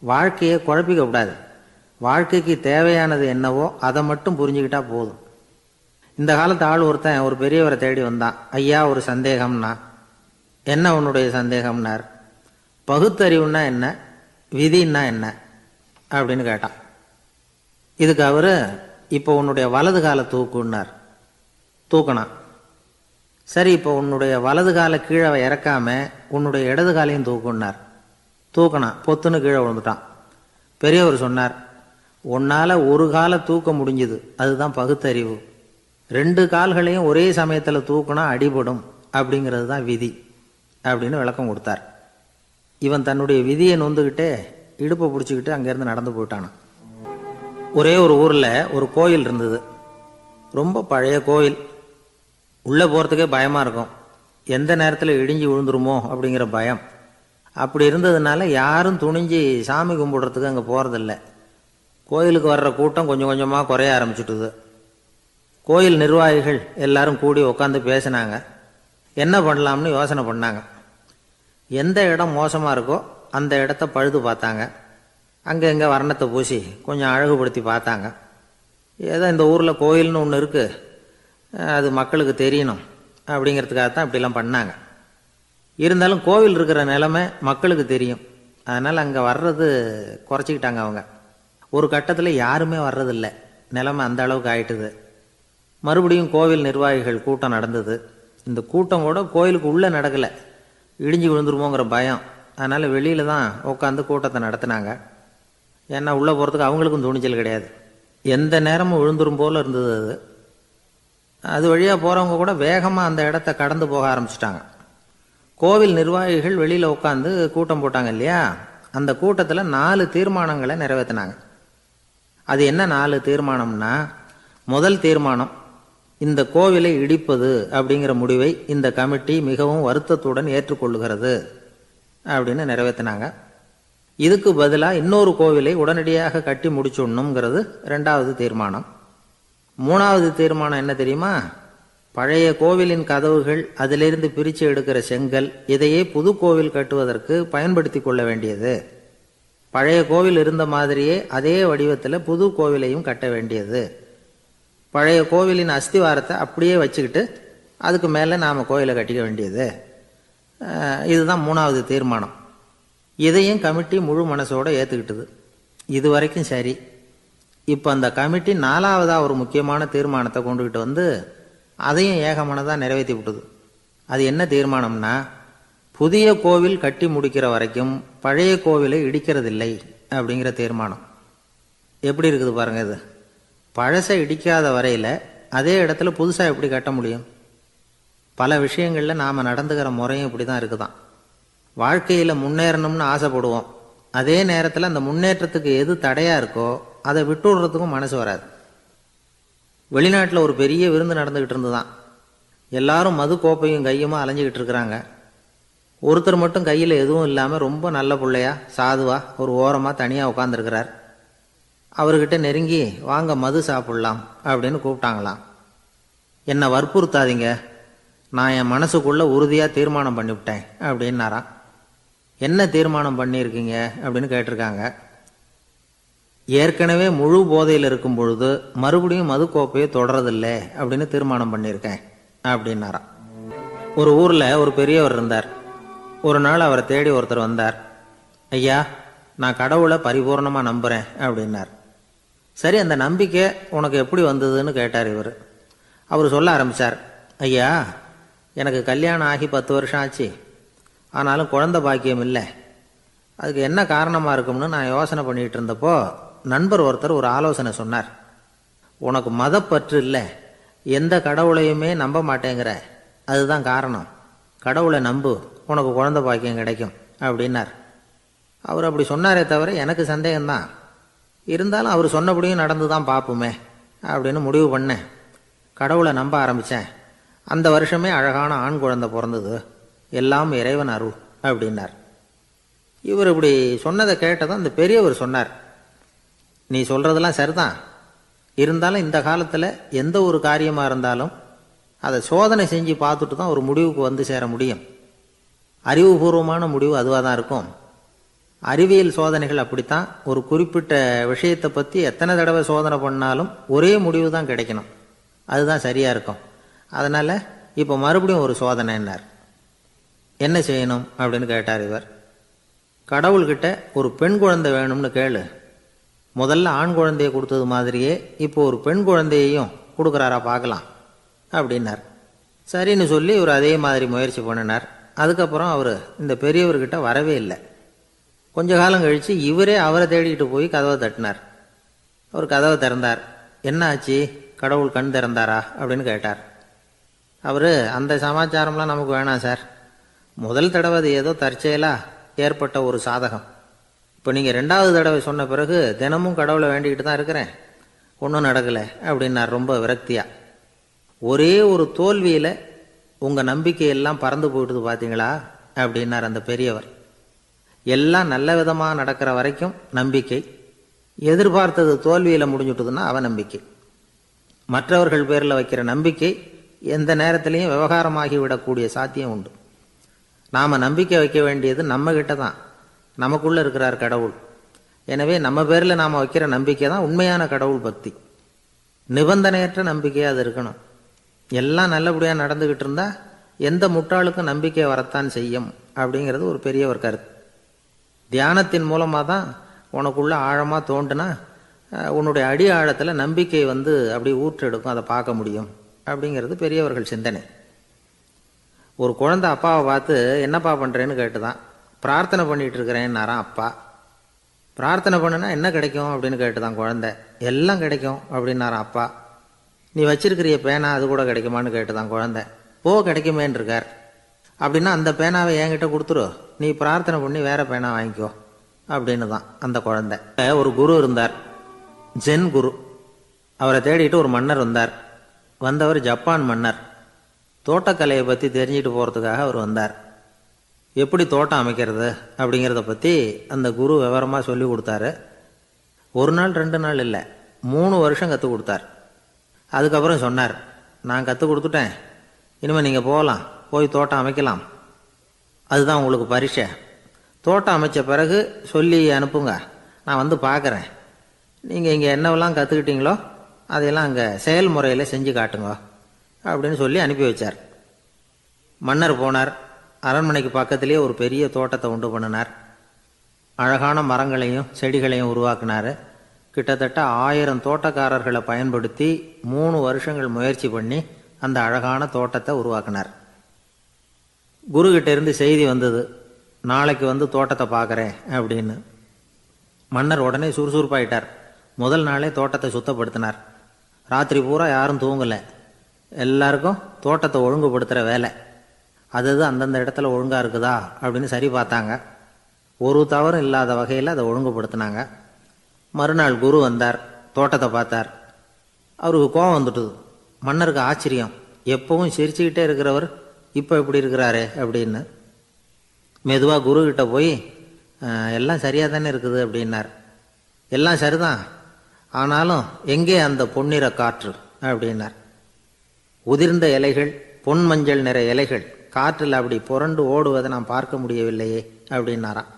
வாழ்க்கையை குழப்பிக்கக்கூடாது. வாழ்க்கைக்கு தேவையானது என்னவோ அதை மட்டும் புரிஞ்சுக்கிட்டா போதும். இந்த காலத்து ஆள் ஒருத்தன் ஒரு பெரியவரை தேடி வந்தான். ஐயா, ஒரு சந்தேகம்னா. என்ன உன்னுடைய சந்தேகம்னார். பகுத்தறிவுன்னா என்ன, விதின்னா என்ன அப்படின்னு கேட்டான். இதுக்கு அவர், இப்போ உன்னுடைய வலது காலை தூக்குன்னார். தூக்கினான். சரி, இப்போ உன்னுடைய வலது காலை கீழே இறக்காம உன்னுடைய இடது காலையும் தூக்குன்னார். தூக்கினான். பொத்துன்னு கீழே விழுந்துட்டான். பெரியவர் சொன்னார், உன்னால் ஒரு காலை தூக்க முடிஞ்சுது, அதுதான் பகுத்தறிவு. 2 கால்களையும் ஒரே சமயத்தில் தூக்குனா அடிபடும், அப்படிங்கிறது தான் விதி அப்படின்னு விளக்கம் கொடுத்தார். இவன் தன்னுடைய விதியை நொந்துக்கிட்டே இடுப்பை பிடிச்சிக்கிட்டு அங்கேருந்து நடந்து போயிட்டானான். ஒரே ஒரு ஊரில் ஒரு கோயில் இருந்தது. ரொம்ப பழைய கோயில். உள்ளே போகிறதுக்கே பயமாக இருக்கும். எந்த நேரத்தில் இடிஞ்சு விழுந்துருமோ அப்படிங்கிற பயம். அப்படி இருந்ததுனால யாரும் துணிஞ்சு சாமி கும்பிடுறதுக்கு அங்கே போகிறதில்ல. கோயிலுக்கு வர்ற கூட்டம் கொஞ்சம் கொஞ்சமாக குறைய ஆரம்பிச்சுட்டுது. கோயில் நிர்வாகிகள் எல்லாரும் கூடி உட்காந்து பேசினாங்க. என்ன பண்ணலாம்னு யோசனை பண்ணாங்க. எந்த இடம் மோசமாக இருக்கோ அந்த இடத்த பழுது பார்த்தாங்க. அங்கே எங்கே வர்ணத்தை பூசி கொஞ்சம் அழகுபடுத்தி பார்த்தாங்க. ஏதோ இந்த ஊரில் கோயில்னு ஒன்று இருக்குது, அது மக்களுக்கு தெரியணும் அப்படிங்கிறதுக்காகத்தான் இப்படிலாம் பண்ணாங்க. இருந்தாலும் கோவில் இருக்கிற நிலைமை மக்களுக்கு தெரியும். அதனால் அங்கே வர்றது குறைச்சிக்கிட்டாங்க அவங்க. ஒரு கட்டத்தில் யாருமே வர்றதில்லை. நிலைமை அந்த அளவுக்கு ஆயிட்டுது. மறுபடியும் கோவில் நிர்வாகிகள் கூட்டம் நடந்தது. இந்த கூட்டம் கூட கோயிலுக்கு உள்ளே நடக்கலை, இடிஞ்சு விழுந்துருமோங்கிற பயம். அதனால் வெளியில் தான் உட்காந்து கூட்டத்தை நடத்தினாங்க. ஏன்னா உள்ளே போகிறதுக்கு அவங்களுக்கும் துணிச்சல் கிடையாது. எந்த நேரமும் விழுந்துரும் போல் இருந்தது அது. அது வழியாக போகிறவங்க கூட வேகமாக அந்த இடத்த கடந்து போக ஆரம்பிச்சிட்டாங்க. கோவில் நிர்வாகிகள் வெளியில் உட்காந்து கூட்டம் போட்டாங்க இல்லையா, அந்த கூட்டத்தில் 4 தீர்மானங்களை நிறைவேற்றினாங்க. அது என்ன 4 தீர்மானம்னா, முதல் தீர்மானம், இந்த கோவிலை இடிப்பது அப்படிங்கிற முடிவை இந்த கமிட்டி மிகவும் வருத்தத்துடன் ஏற்றுக்கொள்ளுகிறது அப்படின்னு நிறைவேற்றினாங்க. இதுக்கு பதிலாக இன்னொரு கோவிலை உடனடியாக கட்டி முடிச்சுடணுங்கிறது 2வது தீர்மானம். 3வது தீர்மானம் என்ன தெரியுமா, பழைய கோவிலின் கதவுகள், அதிலிருந்து பிரித்து எடுக்கிற செங்கல், இதையே புது கோவில் கட்டுவதற்கு பயன்படுத்தி கொள்ள வேண்டியது. பழைய கோவில் இருந்த மாதிரியே அதே வடிவத்தில் புது கோவிலையும் கட்ட வேண்டியது. பழைய கோவிலின் அஸ்திவாரத்தை அப்படியே வச்சுக்கிட்டு அதுக்கு மேலே நாம் கோவிலை கட்டிக்க வேண்டியது. இதுதான் 3வது தீர்மானம். இதையும் கமிட்டி முழு மனசோடு ஏற்றுக்கிட்டது. இது வரைக்கும் சரி. இப்போ அந்த கமிட்டி 4வதாக ஒரு முக்கியமான தீர்மானத்தை கொண்டுகிட்டு வந்து அதையும் ஏகமனதாக நிறைவேற்றி விட்டது. அது என்ன தீர்மானம்னா, புதிய கோவில் கட்டி முடிக்கிற வரைக்கும் பழைய கோவிலை இடிக்கிறதில்லை அப்படிங்கிற தீர்மானம். எப்படி இருக்குது பாருங்கள் இது. பழசை இடிக்காத வரையில் அதே இடத்துல புதுசாக எப்படி கட்ட முடியும்? பல விஷயங்களில் நாம் நடந்துக்கிற முறையும் இப்படி தான் இருக்குதான். வாழ்க்கையில் முன்னேறணும்னு ஆசைப்படுவோம். அதே நேரத்தில் அந்த முன்னேற்றத்துக்கு எது தடையாக இருக்கோ அதை விட்டு விடுறதுக்கும் மனசு வராது. வெளிநாட்டில் ஒரு பெரிய விருந்து நடந்துக்கிட்டு இருந்துதான். எல்லாரும் மது கோப்பையும் கையுமா அலைஞ்சிக்கிட்டு இருக்கிறாங்க. ஒருத்தர் மட்டும் கையில் எதுவும் இல்லாமல் ரொம்ப நல்ல பிள்ளையா சாதுவா ஒரு ஓரமாக தனியாக உட்காந்துருக்கிறார். அவர்கிட்ட நெருங்கி, வாங்க மது சாப்பிட்லாம் அப்படின்னு கூப்பிட்டாங்களாம். என்னை வற்புறுத்தாதீங்க, நான் என் மனசுக்குள்ள உறுதியாக தீர்மானம் பண்ணிவிட்டேன் அப்படின்னாராம். என்ன தீர்மானம் பண்ணியிருக்கீங்க அப்படின்னு கேட்டிருக்காங்க. ஏற்கனவே முழு போதையில் இருக்கும் பொழுது மறுபடியும் மது கோப்பையை தொடரதில்லை அப்படின்னு தீர்மானம் பண்ணியிருக்கேன் அப்படின்னாராம். ஒரு ஊரில் ஒரு பெரியவர் இருந்தார். ஒரு நாள் அவரை தேடி ஒருத்தர் வந்தார். ஐயா, நான் கடவுளை பரிபூர்ணமாக நம்புகிறேன் அப்படின்னார். சரி, அந்த நம்பிக்கை உனக்கு எப்படி வந்ததுன்னு கேட்டார் இவர். அவர் சொல்ல ஆரம்பித்தார். ஐயா, எனக்கு கல்யாணம் ஆகி 10 வருஷம் ஆச்சு. ஆனாலும் குழந்தை பாக்கியம் இல்லை. அதுக்கு என்ன காரணமாக இருக்கும்னு நான் யோசனை பண்ணிகிட்டு இருந்தப்போ நண்பர் ஒருத்தர் ஒரு ஆலோசனை சொன்னார். உனக்கு மதப்பற்று இல்லை, எந்த கடவுளையுமே நம்ப மாட்டேங்கிற, அதுதான் காரணம். கடவுளை நம்பு, உனக்கு குழந்தை பாக்கியம் கிடைக்கும் அப்படின்னார். அவர் அப்படி சொன்னாரே தவிர எனக்கு சந்தேகம்தான். இருந்தாலும் அவர் சொன்னபடியும் நடந்து தான் பார்ப்போமே அப்படின்னு முடிவு பண்ணேன். கடவுளை நம்ப ஆரம்பித்தேன். அந்த வருஷமே அழகான ஆண் குழந்தை பிறந்தது. எல்லாம் இறைவன் அருள் அப்படின்னார். இவர் இப்படி சொன்னதை கேட்டதும் அந்த பெரியவர் சொன்னார், நீ சொல்கிறதெல்லாம் சரிதான். இருந்தாலும் இந்த காலத்தில் எந்த ஒரு காரியமாக இருந்தாலும் அதை சோதனை செஞ்சு பார்த்துட்டு தான் ஒரு முடிவுக்கு வந்து சேர முடியும். அறிவுபூர்வமான முடிவு அதுவாக தான் இருக்கும். அறிவியல் சோதனைகள் அப்படித்தான். ஒரு குறிப்பிட்ட விஷயத்தை பற்றி எத்தனை தடவை சோதனை பண்ணாலும் ஒரே முடிவு தான் கிடைக்கணும். அதுதான் சரியாக இருக்கும். அதனால் இப்போ மறுபடியும் ஒரு சோதனைன்னார். என்ன செய்யணும் அப்படின்னு கேட்டார் இவர். கடவுள்கிட்ட ஒரு பெண் குழந்தை வேணும்னு கேளு. முதல்ல ஆண் குழந்தையை கொடுத்தது மாதிரியே இப்போ ஒரு பெண் குழந்தையையும் கொடுக்குறாரா பார்க்கலாம் அப்படின்னார். சரின்னு சொல்லி இவர் அதே மாதிரி முயற்சி பண்ணினார். அதுக்கப்புறம் அவர் இந்த பெரியவர்கிட்ட வரவே இல்லை. கொஞ்ச காலம் கழித்து இவரே அவரை தேடிக்கிட்டு போய் கதவை தட்டினார். அவர் கதவை திறந்தார். என்ன ஆச்சு, கடவுள் கண் திறந்தாரா அப்படின்னு கேட்டார். அவர், அந்த சமாச்சாரம்லாம் நமக்கு வேணாம் சார். முதல் தடவை அது ஏதோ தற்செயலாக ஏற்பட்ட ஒரு சாதகம். இப்போ நீங்கள் 2வது தடவை சொன்ன பிறகு தினமும் கடவுளை வேண்டிக்கிட்டு தான் இருக்கிறேன், ஒன்றும் நடக்கலை அப்படின்னார் ரொம்ப விரக்தியாக. ஒரே ஒரு தோல்வியில் உங்கள் நம்பிக்கையெல்லாம் பறந்து போயிட்டுது பார்த்தீங்களா அப்படின்னார் அந்த பெரியவர். எல்லாம் நல்ல விதமாக நடக்கிற வரைக்கும் நம்பிக்கை, எதிர்பார்த்தது தோல்வியில் முடிஞ்சுட்டுதுன்னா அவநம்பிக்கை. மற்றவர்கள் பேரில் வைக்கிற நம்பிக்கை எந்த நேரத்திலையும் விவகாரமாகி விடக்கூடிய சாத்தியம் உண்டு. நாம் நம்பிக்கை வைக்க வேண்டியது நம்மகிட்ட தான். நமக்குள்ளே இருக்கிறார் கடவுள். எனவே நம்ம பேரில் நாம் வைக்கிற நம்பிக்கை தான் உண்மையான கடவுள் பக்தி. நிபந்தனையற்ற நம்பிக்கையாக அது இருக்கணும். எல்லாம் நல்லபடியாக நடந்துக்கிட்டு இருந்தால் எந்த முட்டாளுக்கும் நம்பிக்கை வரத்தான் செய்யும் அப்படிங்கிறது ஒரு பெரிய ஒரு கருத்து. தியானத்தின் மூலமாக தான் உனக்குள்ள ஆழமாக தோண்டுனா உன்னுடைய அடி ஆழத்தில் நம்பிக்கை வந்து அப்படி ஊற்றெடுக்கும், அதை பார்க்க முடியும் அப்படிங்கிறது பெரியவர்கள் சிந்தனை. ஒரு குழந்தை அப்பாவை பார்த்து என்னப்பா பண்ணுறேன்னு கேட்டுதான். பிரார்த்தனை பண்ணிகிட்டு இருக்கிறேன்னாராம் அப்பா. பிரார்த்தனை பண்ணுனா என்ன கிடைக்கும் அப்படின்னு கேட்டுதான் குழந்தை. எல்லாம் கிடைக்கும் அப்படின்னாராம் அப்பா. நீ வச்சிருக்கிறிய பேனா அது கூட கிடைக்குமான்னு கேட்டுதான் குழந்தை. கிடைக்குமேன்னு இருக்கார். அப்படின்னா அந்த பேனாவை என்கிட்ட கொடுத்துரு, நீ பிரார்த்தனை பண்ணி வேற பேனா வாங்கிக்கோ அப்படின்னு தான் அந்த குழந்தை. ஒரு குரு இருந்தார், ஜென் குரு. அவரை தேடிட்டு ஒரு மன்னர் வந்தார். வந்தவர் ஜப்பான் மன்னர். தோட்டக்கலையை பற்றி தெரிஞ்சுட்டு போகிறதுக்காக அவர் வந்தார். எப்படி தோட்டம் அமைக்கிறது அப்படிங்கிறத பற்றி அந்த குரு விவரமாக சொல்லி கொடுத்தாரு. 1 நாள் 2 நாள் இல்லை, 3 வருஷம் கற்றுக் கொடுத்தார். அதுக்கப்புறம் சொன்னார், நான் கற்றுக் கொடுத்துட்டேன், இனிமேல் நீங்கள் போகலாம், போய் தோட்டம் அமைக்கலாம். அதுதான் உங்களுக்கு பரீட்சை. தோட்டம் அமைச்ச பிறகு சொல்லி அனுப்புங்க, நான் வந்து பார்க்குறேன். நீங்கள் இங்கே என்னவெல்லாம் கற்றுக்கிட்டீங்களோ அதையெல்லாம் அங்கே செயல்முறையில் செஞ்சு காட்டுங்க அப்படின்னு சொல்லி அனுப்பி வச்சார். மன்னர் போனார். அரண்மனைக்கு பக்கத்திலேயே ஒரு பெரிய தோட்டத்தை உண்டு பண்ணினார். அழகான மரங்களையும் செடிகளையும் உருவாக்கினார். கிட்டத்தட்ட 1000 தோட்டக்காரர்களை பயன்படுத்தி 3 வருஷங்கள் முயற்சி பண்ணி அந்த அழகான தோட்டத்தை உருவாக்கினார். குருகிட்ட இருந்து செய்தி வந்தது, நாளைக்கு வந்து தோட்டத்தை பார்க்குறேன் அப்படின்னு. மன்னர் உடனே சுறுசுறுப்பாயிட்டார். முதல் நாளே தோட்டத்தை சுத்தப்படுத்தினார். ராத்திரி பூரா யாரும் தூங்கலை. எல்லாருக்கும் தோட்டத்தை ஒழுங்குபடுத்துகிற வேலை. அது அந்தந்த இடத்துல ஒழுங்காக இருக்குதா அப்படின்னு சரி பார்த்தாங்க. ஒரு தவறும் இல்லாத வகையில் அதை ஒழுங்குபடுத்தினாங்க. மறுநாள் குரு வந்தார், தோட்டத்தை பார்த்தார். அவருக்கு கோபம் வந்துட்டுது. மன்னருக்கு ஆச்சரியம், எப்பவும் சிரிச்சுக்கிட்டே இருக்கிறவர் இப்போ இப்படி இருக்கிறாரே அப்படின்னு. மெதுவாக குருக்கிட்ட போய் எல்லாம் சரியாக தானே இருக்குது அப்படின்னார். எல்லாம் சரிதான், ஆனாலும் எங்கே அந்த பொன்னிற காற்று அப்படின்னார். உதிர்ந்த இலைகள், பொன் மஞ்சள் நிற இலைகள் காற்றில் அப்படி புரண்டு ஓடுவதை நான் பார்க்க முடியவில்லையே அப்படின்னாராம்.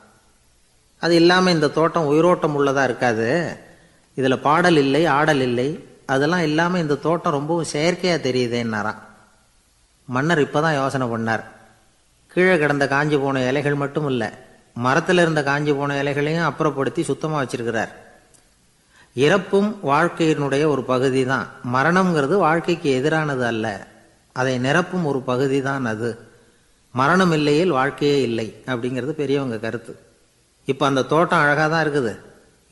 அது இல்லாமல் இந்த தோட்டம் உயிரோட்டம் உள்ளதாக இருக்காது, இதில் பாடல் இல்லை ஆடல் இல்லை, அதெல்லாம் இல்லாமல் இந்த தோட்டம் ரொம்பவும் செயற்கையாக தெரியுதேன்னாராம். மன்னர் இப்போ தான் யோசனை பண்ணார். கீழே கிடந்த காஞ்சி போன இலைகள் மட்டும் இல்லை, மரத்தில் இருந்த காஞ்சி போன இலைகளையும் அப்புறப்படுத்தி சுத்தமாக வச்சிருக்கிறார். இறப்பும் வாழ்க்கையினுடைய ஒரு பகுதி தான். மரணம்ங்கிறது வாழ்க்கைக்கு எதிரானது அல்ல, அதை நிரப்பும் ஒரு பகுதி தான் அது. மரணம் இல்லையில் வாழ்க்கையே இல்லை அப்படிங்கிறது பெரியவங்க கருத்து. இப்போ அந்த தோட்டம் அழகாக தான் இருக்குது,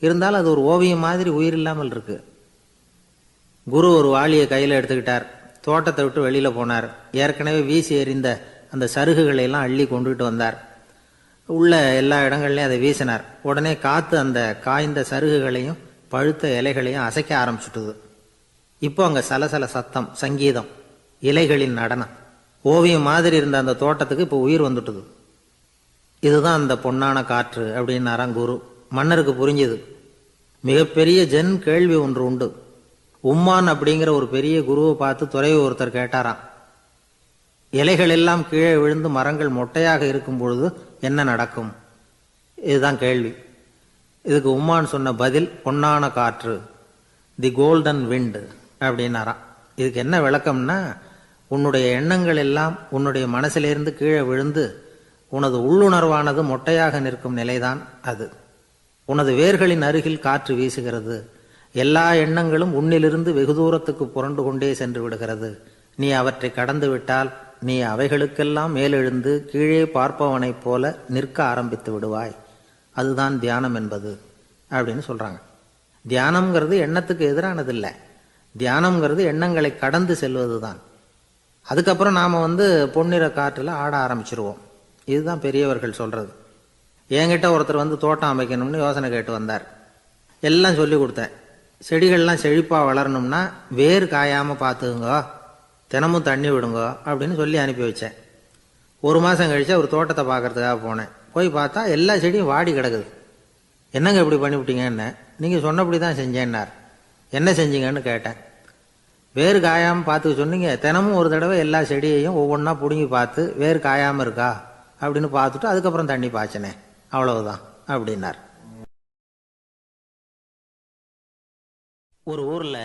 இருந்தாலும் அது ஒரு ஓவியம் மாதிரி உயிர் இல்லாமல் இருக்கு. குரு ஒரு வாளியை கையில் எடுத்துக்கிட்டார், தோட்டத்தை விட்டு வெளியில் போனார். ஏற்கனவே வீசி எறிந்த அந்த சருகுகளை எல்லாம் அள்ளி கொண்டுகிட்டு வந்தார். உள்ள எல்லா இடங்கள்லையும் அதை வீசினார். உடனே காற்று அந்த காய்ந்த சருகுகளையும் பழுத்த இலைகளையும் அசைக்க ஆரம்பிச்சுட்டுது. இப்போ அங்கே சலசல சத்தம், சங்கீதம், இலைகளின் நடனம், ஓவியம் மாதிரி இருந்த அந்த தோட்டத்துக்கு இப்போ உயிர் வந்துட்டுது. இதுதான் அந்த பொன்னான காற்று அப்படின்னாராம் குரு. மன்னருக்கு புரிஞ்சுது. மிகப்பெரிய ஜென் கேள்வி ஒன்று உண்டு. உம்மான் அப்படிங்கிற ஒரு பெரிய குருவை பார்த்து துறவி ஒருத்தர் கேட்டாராம், இலைகள் எல்லாம் கீழே விழுந்து மரங்கள் மொட்டையாக இருக்கும் பொழுது என்ன நடக்கும்? இதுதான் கேள்வி. இதுக்கு உம்மான் சொன்ன பதில் பொன்னான காற்று, தி கோல்டன் விண்ட் அப்படின்னாராம். இதுக்கு என்ன விளக்கம்னா, உன்னுடைய எண்ணங்கள் எல்லாம் உன்னுடைய மனசிலிருந்து கீழே விழுந்து உனது உள்ளுணர்வானது மொட்டையாக நிற்கும் நிலைதான் அது. உனது வேர்களின் அருகில் காற்று வீசுகிறது. எல்லா எண்ணங்களும் உன்னிலிருந்து வெகு தூரத்துக்கு புரண்டு கொண்டே சென்று விடுகிறது. நீ அவற்றை கடந்து விட்டால் நீ அவைகளுக்கெல்லாம் மேலெழுந்து கீழே பார்ப்பவனைப் போல நிற்க ஆரம்பித்து விடுவாய். அதுதான் தியானம் என்பது அப்படின்னு சொல்றாங்க. தியானம்ங்கிறது எண்ணத்துக்கு எதிரானது இல்லை, தியானம்ங்கிறது எண்ணங்களை கடந்து செல்வது தான். அதுக்கப்புறம் நாம் பொன்னிற காற்றில் ஆட ஆரம்பிச்சிருவோம். இதுதான் பெரியவர்கள் சொல்றது. என்கிட்ட ஒருத்தர் தோட்டம் அமைக்கணும்னு யோசனை கேட்டு வந்தார். எல்லாம் சொல்லி கொடுத்தேன். செடிகள்லாம் செழிப்பாக வளரணும்னா வேர் காயாமல் பார்த்துக்குங்க, தினமும் தண்ணி விடுங்க அப்படின்னு சொல்லி அனுப்பி வச்சேன். ஒரு மாதம் கழிச்சு அவர் தோட்டத்தை பார்க்கறதுக்காக போனேன். போய் பார்த்தா எல்லா செடியும் வாடி கிடக்குது. என்னங்க இப்படி பண்ணிவிட்டீங்கன்னு. நீங்கள் சொன்னபடி தான் செஞ்சேன்னார். என்ன செஞ்சீங்கன்னு கேட்டேன். வேறு காயாமல் பார்த்துக்க சொன்னீங்க, தினமும் ஒரு தடவை எல்லா செடியையும் ஒவ்வொன்றா பிடுங்கி பார்த்து வேறு காயாமல் இருக்கா அப்படின்னு பார்த்துட்டு அதுக்கப்புறம் தண்ணி பாய்ச்சினேன், அவ்வளவுதான் அப்படின்னார். ஒரு ஊரில்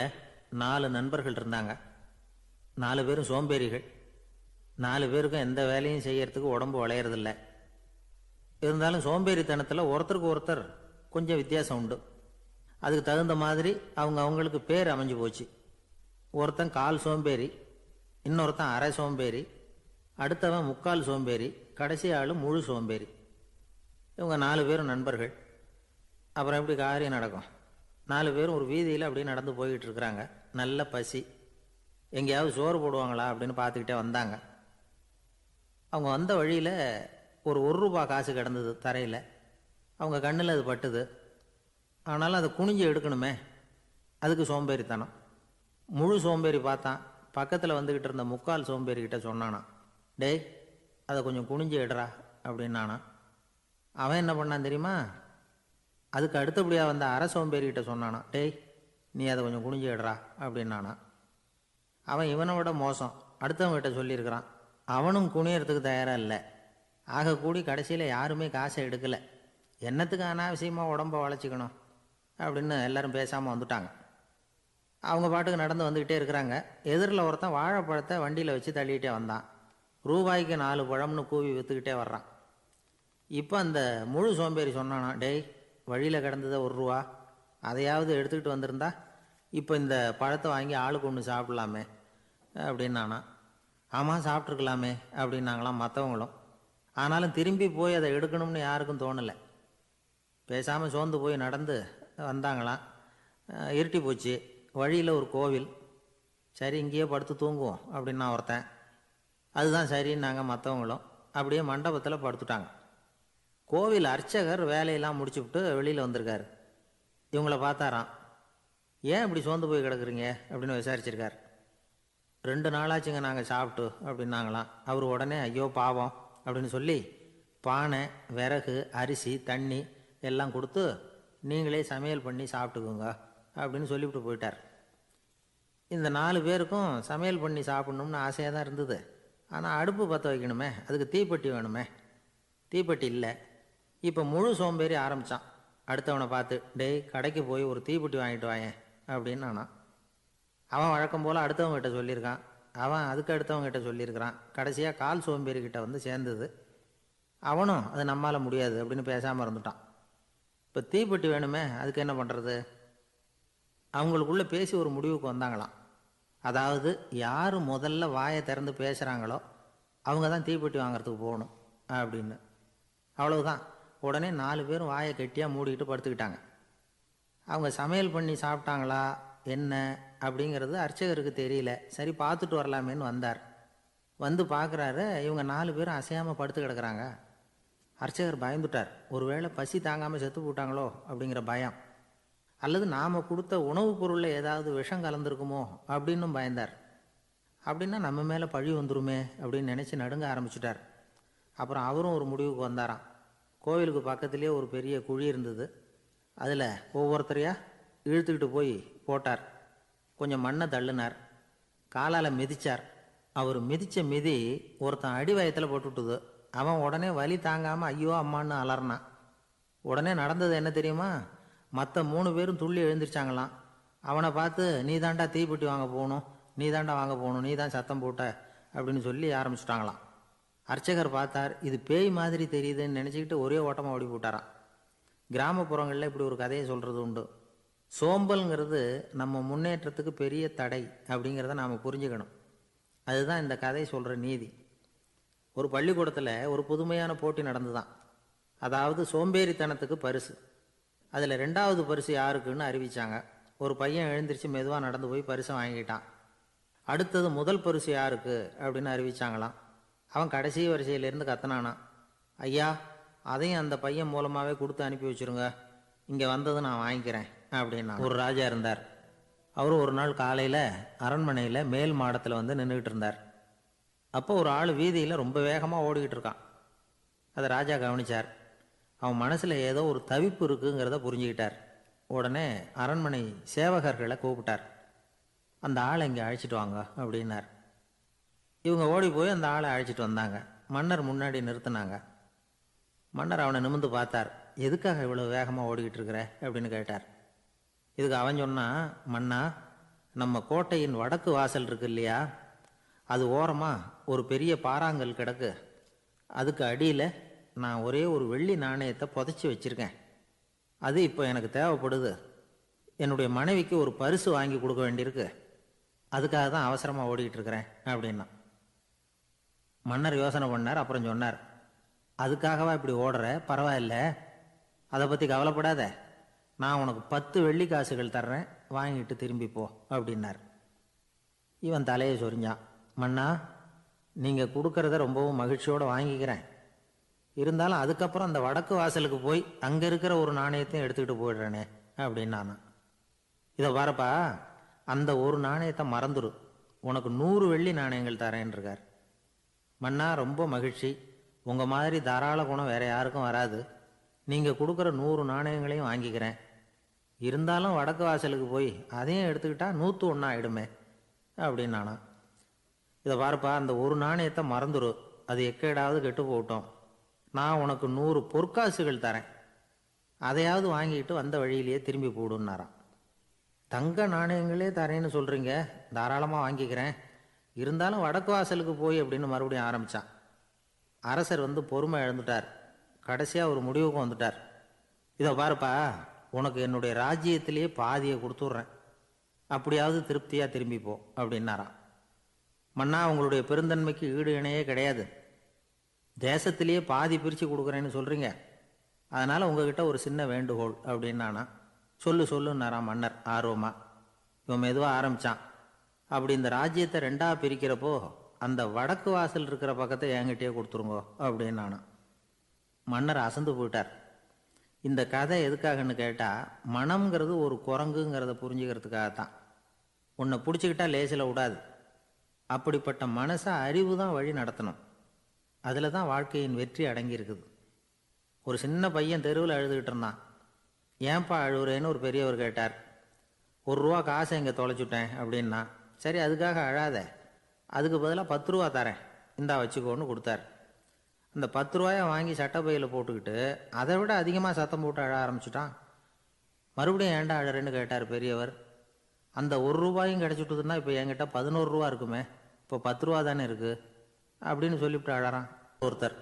4 நண்பர்கள் இருந்தாங்க. 4 பேரும் சோம்பேறிகள். 4 பேருக்கும் எந்த வேலையும் செய்யறதுக்கு உடம்பு வளையறதில்லை. இருந்தாலும் சோம்பேறித்தனத்தில் ஒருத்தருக்கு ஒருத்தர் கொஞ்சம் வித்தியாசம் உண்டு. அதுக்கு தகுந்த மாதிரி அவங்களுக்கு பேர் அமைஞ்சு போச்சு. ஒருத்தன் கால் சோம்பேறி, இன்னொருத்தன் அரை சோம்பேறி, அடுத்தவன் முக்கால் சோம்பேறி, கடைசி ஆள் முழு சோம்பேறி. இவங்க 4 பேரும் நண்பர்கள். அப்புறம் எப்படி காரியம் நடக்கும்? 4 பேரும் ஒரு வீதியில் அப்படியே நடந்து போய்கிட்டு இருக்கிறாங்க. நல்ல பசி. எங்கேயாவது சோறு போடுவாங்களா அப்படின்னு பார்த்துக்கிட்டே வந்தாங்க. அவங்க வந்த வழியில் ஒரு ரூபா காசு கிடந்தது தரையில். அவங்க கண்ணில் அது பட்டுது. ஆனாலும் அதை குனிஞ்சு எடுக்கணுமே, அதுக்கு சோம்பேறித்தனம். முழு சோம்பேறி பார்த்தான். பக்கத்தில் வந்துக்கிட்டு இருந்த முக்கால் சோம்பேறிக்கிட்ட சொன்னானா, டேய் அதை கொஞ்சம் குனிஞ்சு எடுறா அப்படின்னானா. அவன் என்ன பண்ணான் தெரியுமா? அதுக்கு அடுத்தபடியாக வந்த அரை சோம்பேறிக்கிட்ட சொன்னானா, டேய் நீ அதை கொஞ்சம் குனிஞ்சு எடுறா அப்படின்னானா. அவன் இவனை விட மோசம், அடுத்தவங்கிட்ட சொல்லியிருக்கிறான். அவனும் குனியறதுக்கு தயாராக இல்லை. ஆக கூடி கடைசியில் யாருமே காசை எடுக்கலை. என்னத்துக்கு அனாவசியமாக உடம்பை வளைச்சிக்கணும் அப்படின்னு எல்லாரும் பேசாமல் வந்துட்டாங்க. அவங்க பாட்டுக்கு நடந்து வந்துக்கிட்டே இருக்கிறாங்க. எதிரில் ஒருத்தன் வாழைப்பழத்தை வண்டியில் வச்சு தள்ளிக்கிட்டே வந்தான். ரூபாய்க்கு 4 பழம்னு கூவி விற்றுக்கிட்டே வர்றான். இப்போ அந்த முழு சோம்பேறி சொன்னானா, டேய் வழியில் கிடந்ததை 1 ரூபா, அதையாவது எடுத்துக்கிட்டு வந்திருந்தா இப்போ இந்த பழத்தை வாங்கி ஆளுக்கு ஒன்று சாப்பிடலாமே அப்படின்னானா. ஆமாம் சாப்பிட்ருக்கலாமே அப்படின்னாங்களாம் மற்றவங்களும். ஆனாலும் திரும்பி போய் அதை எடுக்கணும்னு யாருக்கும் தோணலை. பேசாமல் சோர்ந்து போய் நடந்து வந்தாங்களாம். இருட்டி போச்சு. வழியில் ஒரு கோவில். சரி இங்கேயே படுத்து தூங்குவோம் அப்படின்னா ஒருத்தன். அதுதான் சரின்னாங்க மற்றவங்களும். அப்படியே மண்டபத்தில் படுத்துட்டாங்க. கோவில் அர்ச்சகர் வேலையெல்லாம் முடிச்சுவிட்டு வெளியில் வந்திருக்காரு. இவங்கள பார்த்தாராம். ஏன் இப்படி சோர்ந்து போய் கிடக்குறீங்க அப்படின்னு விசாரிச்சிருக்கார். 2 நாளாச்சுங்க நாங்கள் சாப்பிட்டு அப்படின்னாங்களாம். அவர் உடனே ஐயோ பாவம் அப்படின்னு சொல்லி பானை, விறகு, அரிசி, தண்ணி எல்லாம் கொடுத்து நீங்களே சமையல் பண்ணி சாப்பிட்டுக்குங்க அப்படின்னு சொல்லிவிட்டு போயிட்டார். இந்த 4 பேருக்கும் சமையல் பண்ணி சாப்பிட்ணும்னு ஆசையாக தான் இருந்தது. ஆனால் அடுப்பு பற்ற வைக்கணுமே, அதுக்கு தீப்பெட்டி வேணுமே, தீப்பெட்டி இல்லை. இப்போ முழு சோம்பேறி ஆரம்பித்தான். அடுத்தவனை பார்த்து, டேய் கடைக்கு போய் ஒரு தீப்பெட்டி வாங்கிட்டு வாயேன் அப்படின்னு நானான். அவன் வழக்கம் போல் அடுத்தவங்ககிட்ட சொல்லியிருக்கான், அவன் அதுக்கு அடுத்தவங்ககிட்ட சொல்லியிருக்கிறான். கடைசியாக கால் சோம்பேறிக்கிட்ட வந்து சேர்ந்தது. அவனும் அது நம்மால் முடியாது அப்படின்னு பேசாமல் இருந்துட்டான். இப்போ தீப்பெட்டி வேணுமே, அதுக்கு என்ன பண்ணுறது? அவங்களுக்குள்ளே பேசி ஒரு முடிவுக்கு வந்தாங்களாம். அதாவது யார் முதல்ல வாயை திறந்து பேசுகிறாங்களோ அவங்க தான் தீப்பெட்டி வாங்கிறதுக்கு போகணும் அப்படின்னு. அவ்வளவுதான். உடனே 4 பேரும் வாயை கெட்டியாக மூடிக்கிட்டு படுத்துக்கிட்டாங்க. அவங்க சமையல் பண்ணி சாப்பிட்டாங்களா என்ன அப்படிங்கிறது அர்ச்சகருக்கு தெரியல. சரி பார்த்துட்டு வரலாமேன்னு வந்தார். வந்து பார்க்குறாரு, இவங்க 4 பேரும் அசையாமல் படுத்து கிடக்குறாங்க. அர்ச்சகர் பயந்துட்டார். ஒருவேளை பசி தாங்காமல் செத்து போட்டாங்களோ அப்படிங்கிற பயம், அல்லது நாம் கொடுத்த உணவுப் பொருளில் ஏதாவது விஷம் கலந்துருக்குமோ அப்படின்னும் பயந்தார். அப்படின்னா நம்ம மேலே பழி வந்துருமே அப்படின்னு நினச்சி நடுங்க ஆரம்பிச்சிட்டார். அப்புறம் அவரும் ஒரு முடிவுக்கு வந்தாராம். கோவிலுக்கு பக்கத்துலேயே ஒரு பெரிய குழி இருந்தது. அதில் ஒவ்வொருத்தரையாக இழுத்துக்கிட்டு போய் போட்டார். கொஞ்சம் மண்ணை தள்ளினார், காலால் மிதித்தார். அவர் மிதித்த மிதி ஒருத்தன் அடி வயத்தில் போட்டுவிட்டுது. அவன் உடனே வலி தாங்காமல் ஐயோ அம்மான்னு அலறினான். உடனே நடந்தது என்ன தெரியுமா? மற்ற 3 பேரும் துள்ளி எழுந்திரிச்சாங்களாம். அவனை பார்த்து, நீ தாண்டா தீப்பெட்டி வாங்க போகணும், நீ தாண்டா வாங்க போகணும், நீ தான் சத்தம் போட்ட அப்படின்னு சொல்லி ஆரம்பிச்சுட்டாங்களாம். அர்ச்சகர் பார்த்தார், இது பேய் மாதிரி தெரியுதுன்னு நினச்சிக்கிட்டு ஒரே ஓட்டமாக ஓடி போட்டாராம். கிராமப்புறங்களில் இப்படி ஒரு கதையை சொல்கிறது உண்டு. சோம்பல்ங்கிறது நம்ம முன்னேற்றத்துக்கு பெரிய தடை அப்படிங்கிறத நாம் புரிஞ்சுக்கணும். அதுதான் இந்த கதை சொல்கிற நீதி. ஒரு பள்ளிக்கூடத்தில் ஒரு புதுமையான போட்டி நடந்துதான். அதாவது சோம்பேறித்தனத்துக்கு பரிசு. அதில் 2வது பரிசு யாருக்குன்னு அறிவித்தாங்க. ஒரு பையன் எழுந்திரிச்சு மெதுவாக நடந்து போய் பரிசை வாங்கிட்டான். அடுத்தது முதல் பரிசு யாருக்கு அப்படின்னு அறிவித்தாங்களாம். அவன் கடைசி வரிசையிலேருந்து கத்தனானான், ஐயா அதையும் அந்த பையன் மூலமாகவே கொடுத்து அனுப்பி வச்சுருங்க, இங்கே வந்தது நான் வாங்கிக்கிறேன் அப்படின்னா. ஒரு ராஜா இருந்தார். அவர் ஒரு நாள் காலையில் அரண்மனையில் மேல் மாடத்தில் வந்து நின்றுக்கிட்டு இருந்தார். அப்போ ஒரு ஆள் வீதியில் ரொம்ப வேகமாக ஓடிக்கிட்டு இருக்கான். அதை ராஜா கவனித்தார். அவன் மனசில் ஏதோ ஒரு தவிப்பு இருக்குங்கிறத புரிஞ்சுக்கிட்டார். உடனே அரண்மனை சேவகர்களை கூப்பிட்டார். அந்த ஆளை இங்கே அழைச்சிட்டு வாங்க அப்படின்னார். இவங்க ஓடி போய் அந்த ஆளை அழைச்சிட்டு வந்தாங்க. மன்னர் முன்னாடி நிறுத்தினாங்க. மன்னர் அவனை நிமிர்ந்து பார்த்தார். எதுக்காக இவ்வளோ வேகமாக ஓடிக்கிட்டு இருக்கிற அப்படின்னு கேட்டார். இதுக்கு அவன் சொன்னான், மன்னா, நம்ம கோட்டையின் வடக்கு வாசல் இருக்கு இல்லையா, அது ஓரமாக ஒரு பெரிய பாறாங்கல் கிடக்கு. அதுக்கு அடியில் நான் ஒரே ஒரு வெள்ளி நாணயத்தை புதைச்சி வச்சுருக்கேன். அது இப்போ எனக்கு தேவைப்படுது. என்னுடைய மனைவிக்கு ஒரு பரிசு வாங்கி கொடுக்க வேண்டியிருக்கு. அதுக்காக தான் அவசரமாக ஓடிக்கிட்டு இருக்கிறேன் அப்படின்னா. மன்னர் யோசனை பண்ணார். அப்புறம் சொன்னார், அதுக்காகவா இப்படி ஓடுற? பரவாயில்ல, அதை பற்றி கவலைப்படாத. நான் உனக்கு 10 வெள்ளி காசுகள் தர்றேன், வாங்கிட்டு திரும்பிப்போ அப்படின்னார். இவன் தலையை சொரிஞ்சான். மன்னா, நீங்கள் கொடுக்கறத ரொம்பவும் மகிழ்ச்சியோடு வாங்கிக்கிறேன். இருந்தாலும் அதுக்கப்புறம் அந்த வடக்கு வாசலுக்கு போய் அங்கே இருக்கிற ஒரு நாணயத்தையும் எடுத்துக்கிட்டு போயிடுறேனே அப்படின்னு நான். இதை பாருப்பா, அந்த ஒரு நாணயத்தை மறந்துடு, உனக்கு 100 வெள்ளி நாணயங்கள் தரேன் இருக்கார். மன்னா, ரொம்ப மகிழ்ச்சி. உங்கள் மாதிரி தாராள குணம் வேற யாருக்கும் வராது. நீங்கள் கொடுக்குற 100 நாணயங்களையும் வாங்கிக்கிறேன். இருந்தாலும் வடக்கு வாசலுக்கு போய் அதையும் எடுத்துக்கிட்டா 101 ஆகிடுமே அப்படின்னு நானா. இதை பாருப்பா, அந்த ஒரு நாணயத்தை மறந்துடு, அது எக்கேடாவது கெட்டு போகட்டும். நான் உனக்கு 100 பொற்காசுகள் தரேன், அதையாவது வாங்கிட்டு வந்த வழியிலேயே திரும்பி போடுன்னாராம். தங்க நாணயங்களே தரேன்னு சொல்கிறீங்க, தாராளமாக வாங்கிக்கிறேன். இருந்தாலும் வடக்கு வாசலுக்கு போய் அப்படின்னு மறுபடியும் ஆரம்பித்தான். அரசர் வந்து பொறுமை இழந்துட்டார். கடைசியாக ஒரு முடிவுக்கு வந்துட்டார். இதை பாருப்பா, உனக்கு என்னுடைய ராஜ்யத்திலேயே பாதியை கொடுத்துட்றேன், அப்படியாவது திருப்தியாக திரும்பிப்போ அப்படின்னாராம். மன்னா, உங்களுடைய பெருந்தன்மைக்கு ஈடு இணையே கிடையாது. தேசத்திலேயே பாதி பிரித்து கொடுக்குறேன்னு சொல்கிறீங்க, அதனால் உங்ககிட்ட ஒரு சின்ன வேண்டுகோள் அப்படின்னானா. சொல்லுன்னாராம் மன்னர் ஆர்வமாக. இவன் மெதுவாக ஆரம்பித்தான். அப்படி இந்த ராஜ்யத்தை 2ஆக பிரிக்கிறப்போ அந்த வடக்கு வாசல் இருக்கிற பக்கத்தை என்கிட்டயே கொடுத்துருங்கோ அப்படின்னானா. மன்னர் அசந்து போயிட்டார். இந்த கதை எதுக்காகன்னு கேட்டால், மனம்ங்கிறது ஒரு குரங்குங்கிறத புரிஞ்சுக்கிறதுக்காகத்தான். உன்னை பிடிச்சிக்கிட்டா லேசில் விடாது. அப்படிப்பட்ட மனசை அறிவு தான் வழி நடத்தணும். அதில் தான் வாழ்க்கையின் வெற்றி அடங்கியிருக்குது. ஒரு சின்ன பையன் தெருவில் அழுதுகிட்டு இருந்தான். ஏன்பா அழுகுறேன்னு ஒரு பெரியவர் கேட்டார். ₹1 காசை இங்கே தொலைச்சுட்டேன் அப்படின்னா. சரி, அதுக்காக அழாத, அதுக்கு பதிலாக 10 ரூபா தரேன், இந்தா வச்சுக்கோன்னு கொடுத்தார். அந்த 10 ரூபாயை வாங்கி சட்டப்பையில் போட்டுக்கிட்டு அதை விட அதிகமாக சத்தம் போட்டு அழ ஆரம்பிச்சிட்டான். மறுபடியும் ஏன்டா அழறேன்னு கேட்டார் பெரியவர். அந்த 1 ரூபாயும் கிடச்சிட்டுதுன்னா இப்போ என்கிட்ட 11 ரூபா இருக்குமே, இப்போ 10 ரூபா தானே இருக்குது அப்படின்னு சொல்லிவிட்டு அழறான் ஒருத்தர்.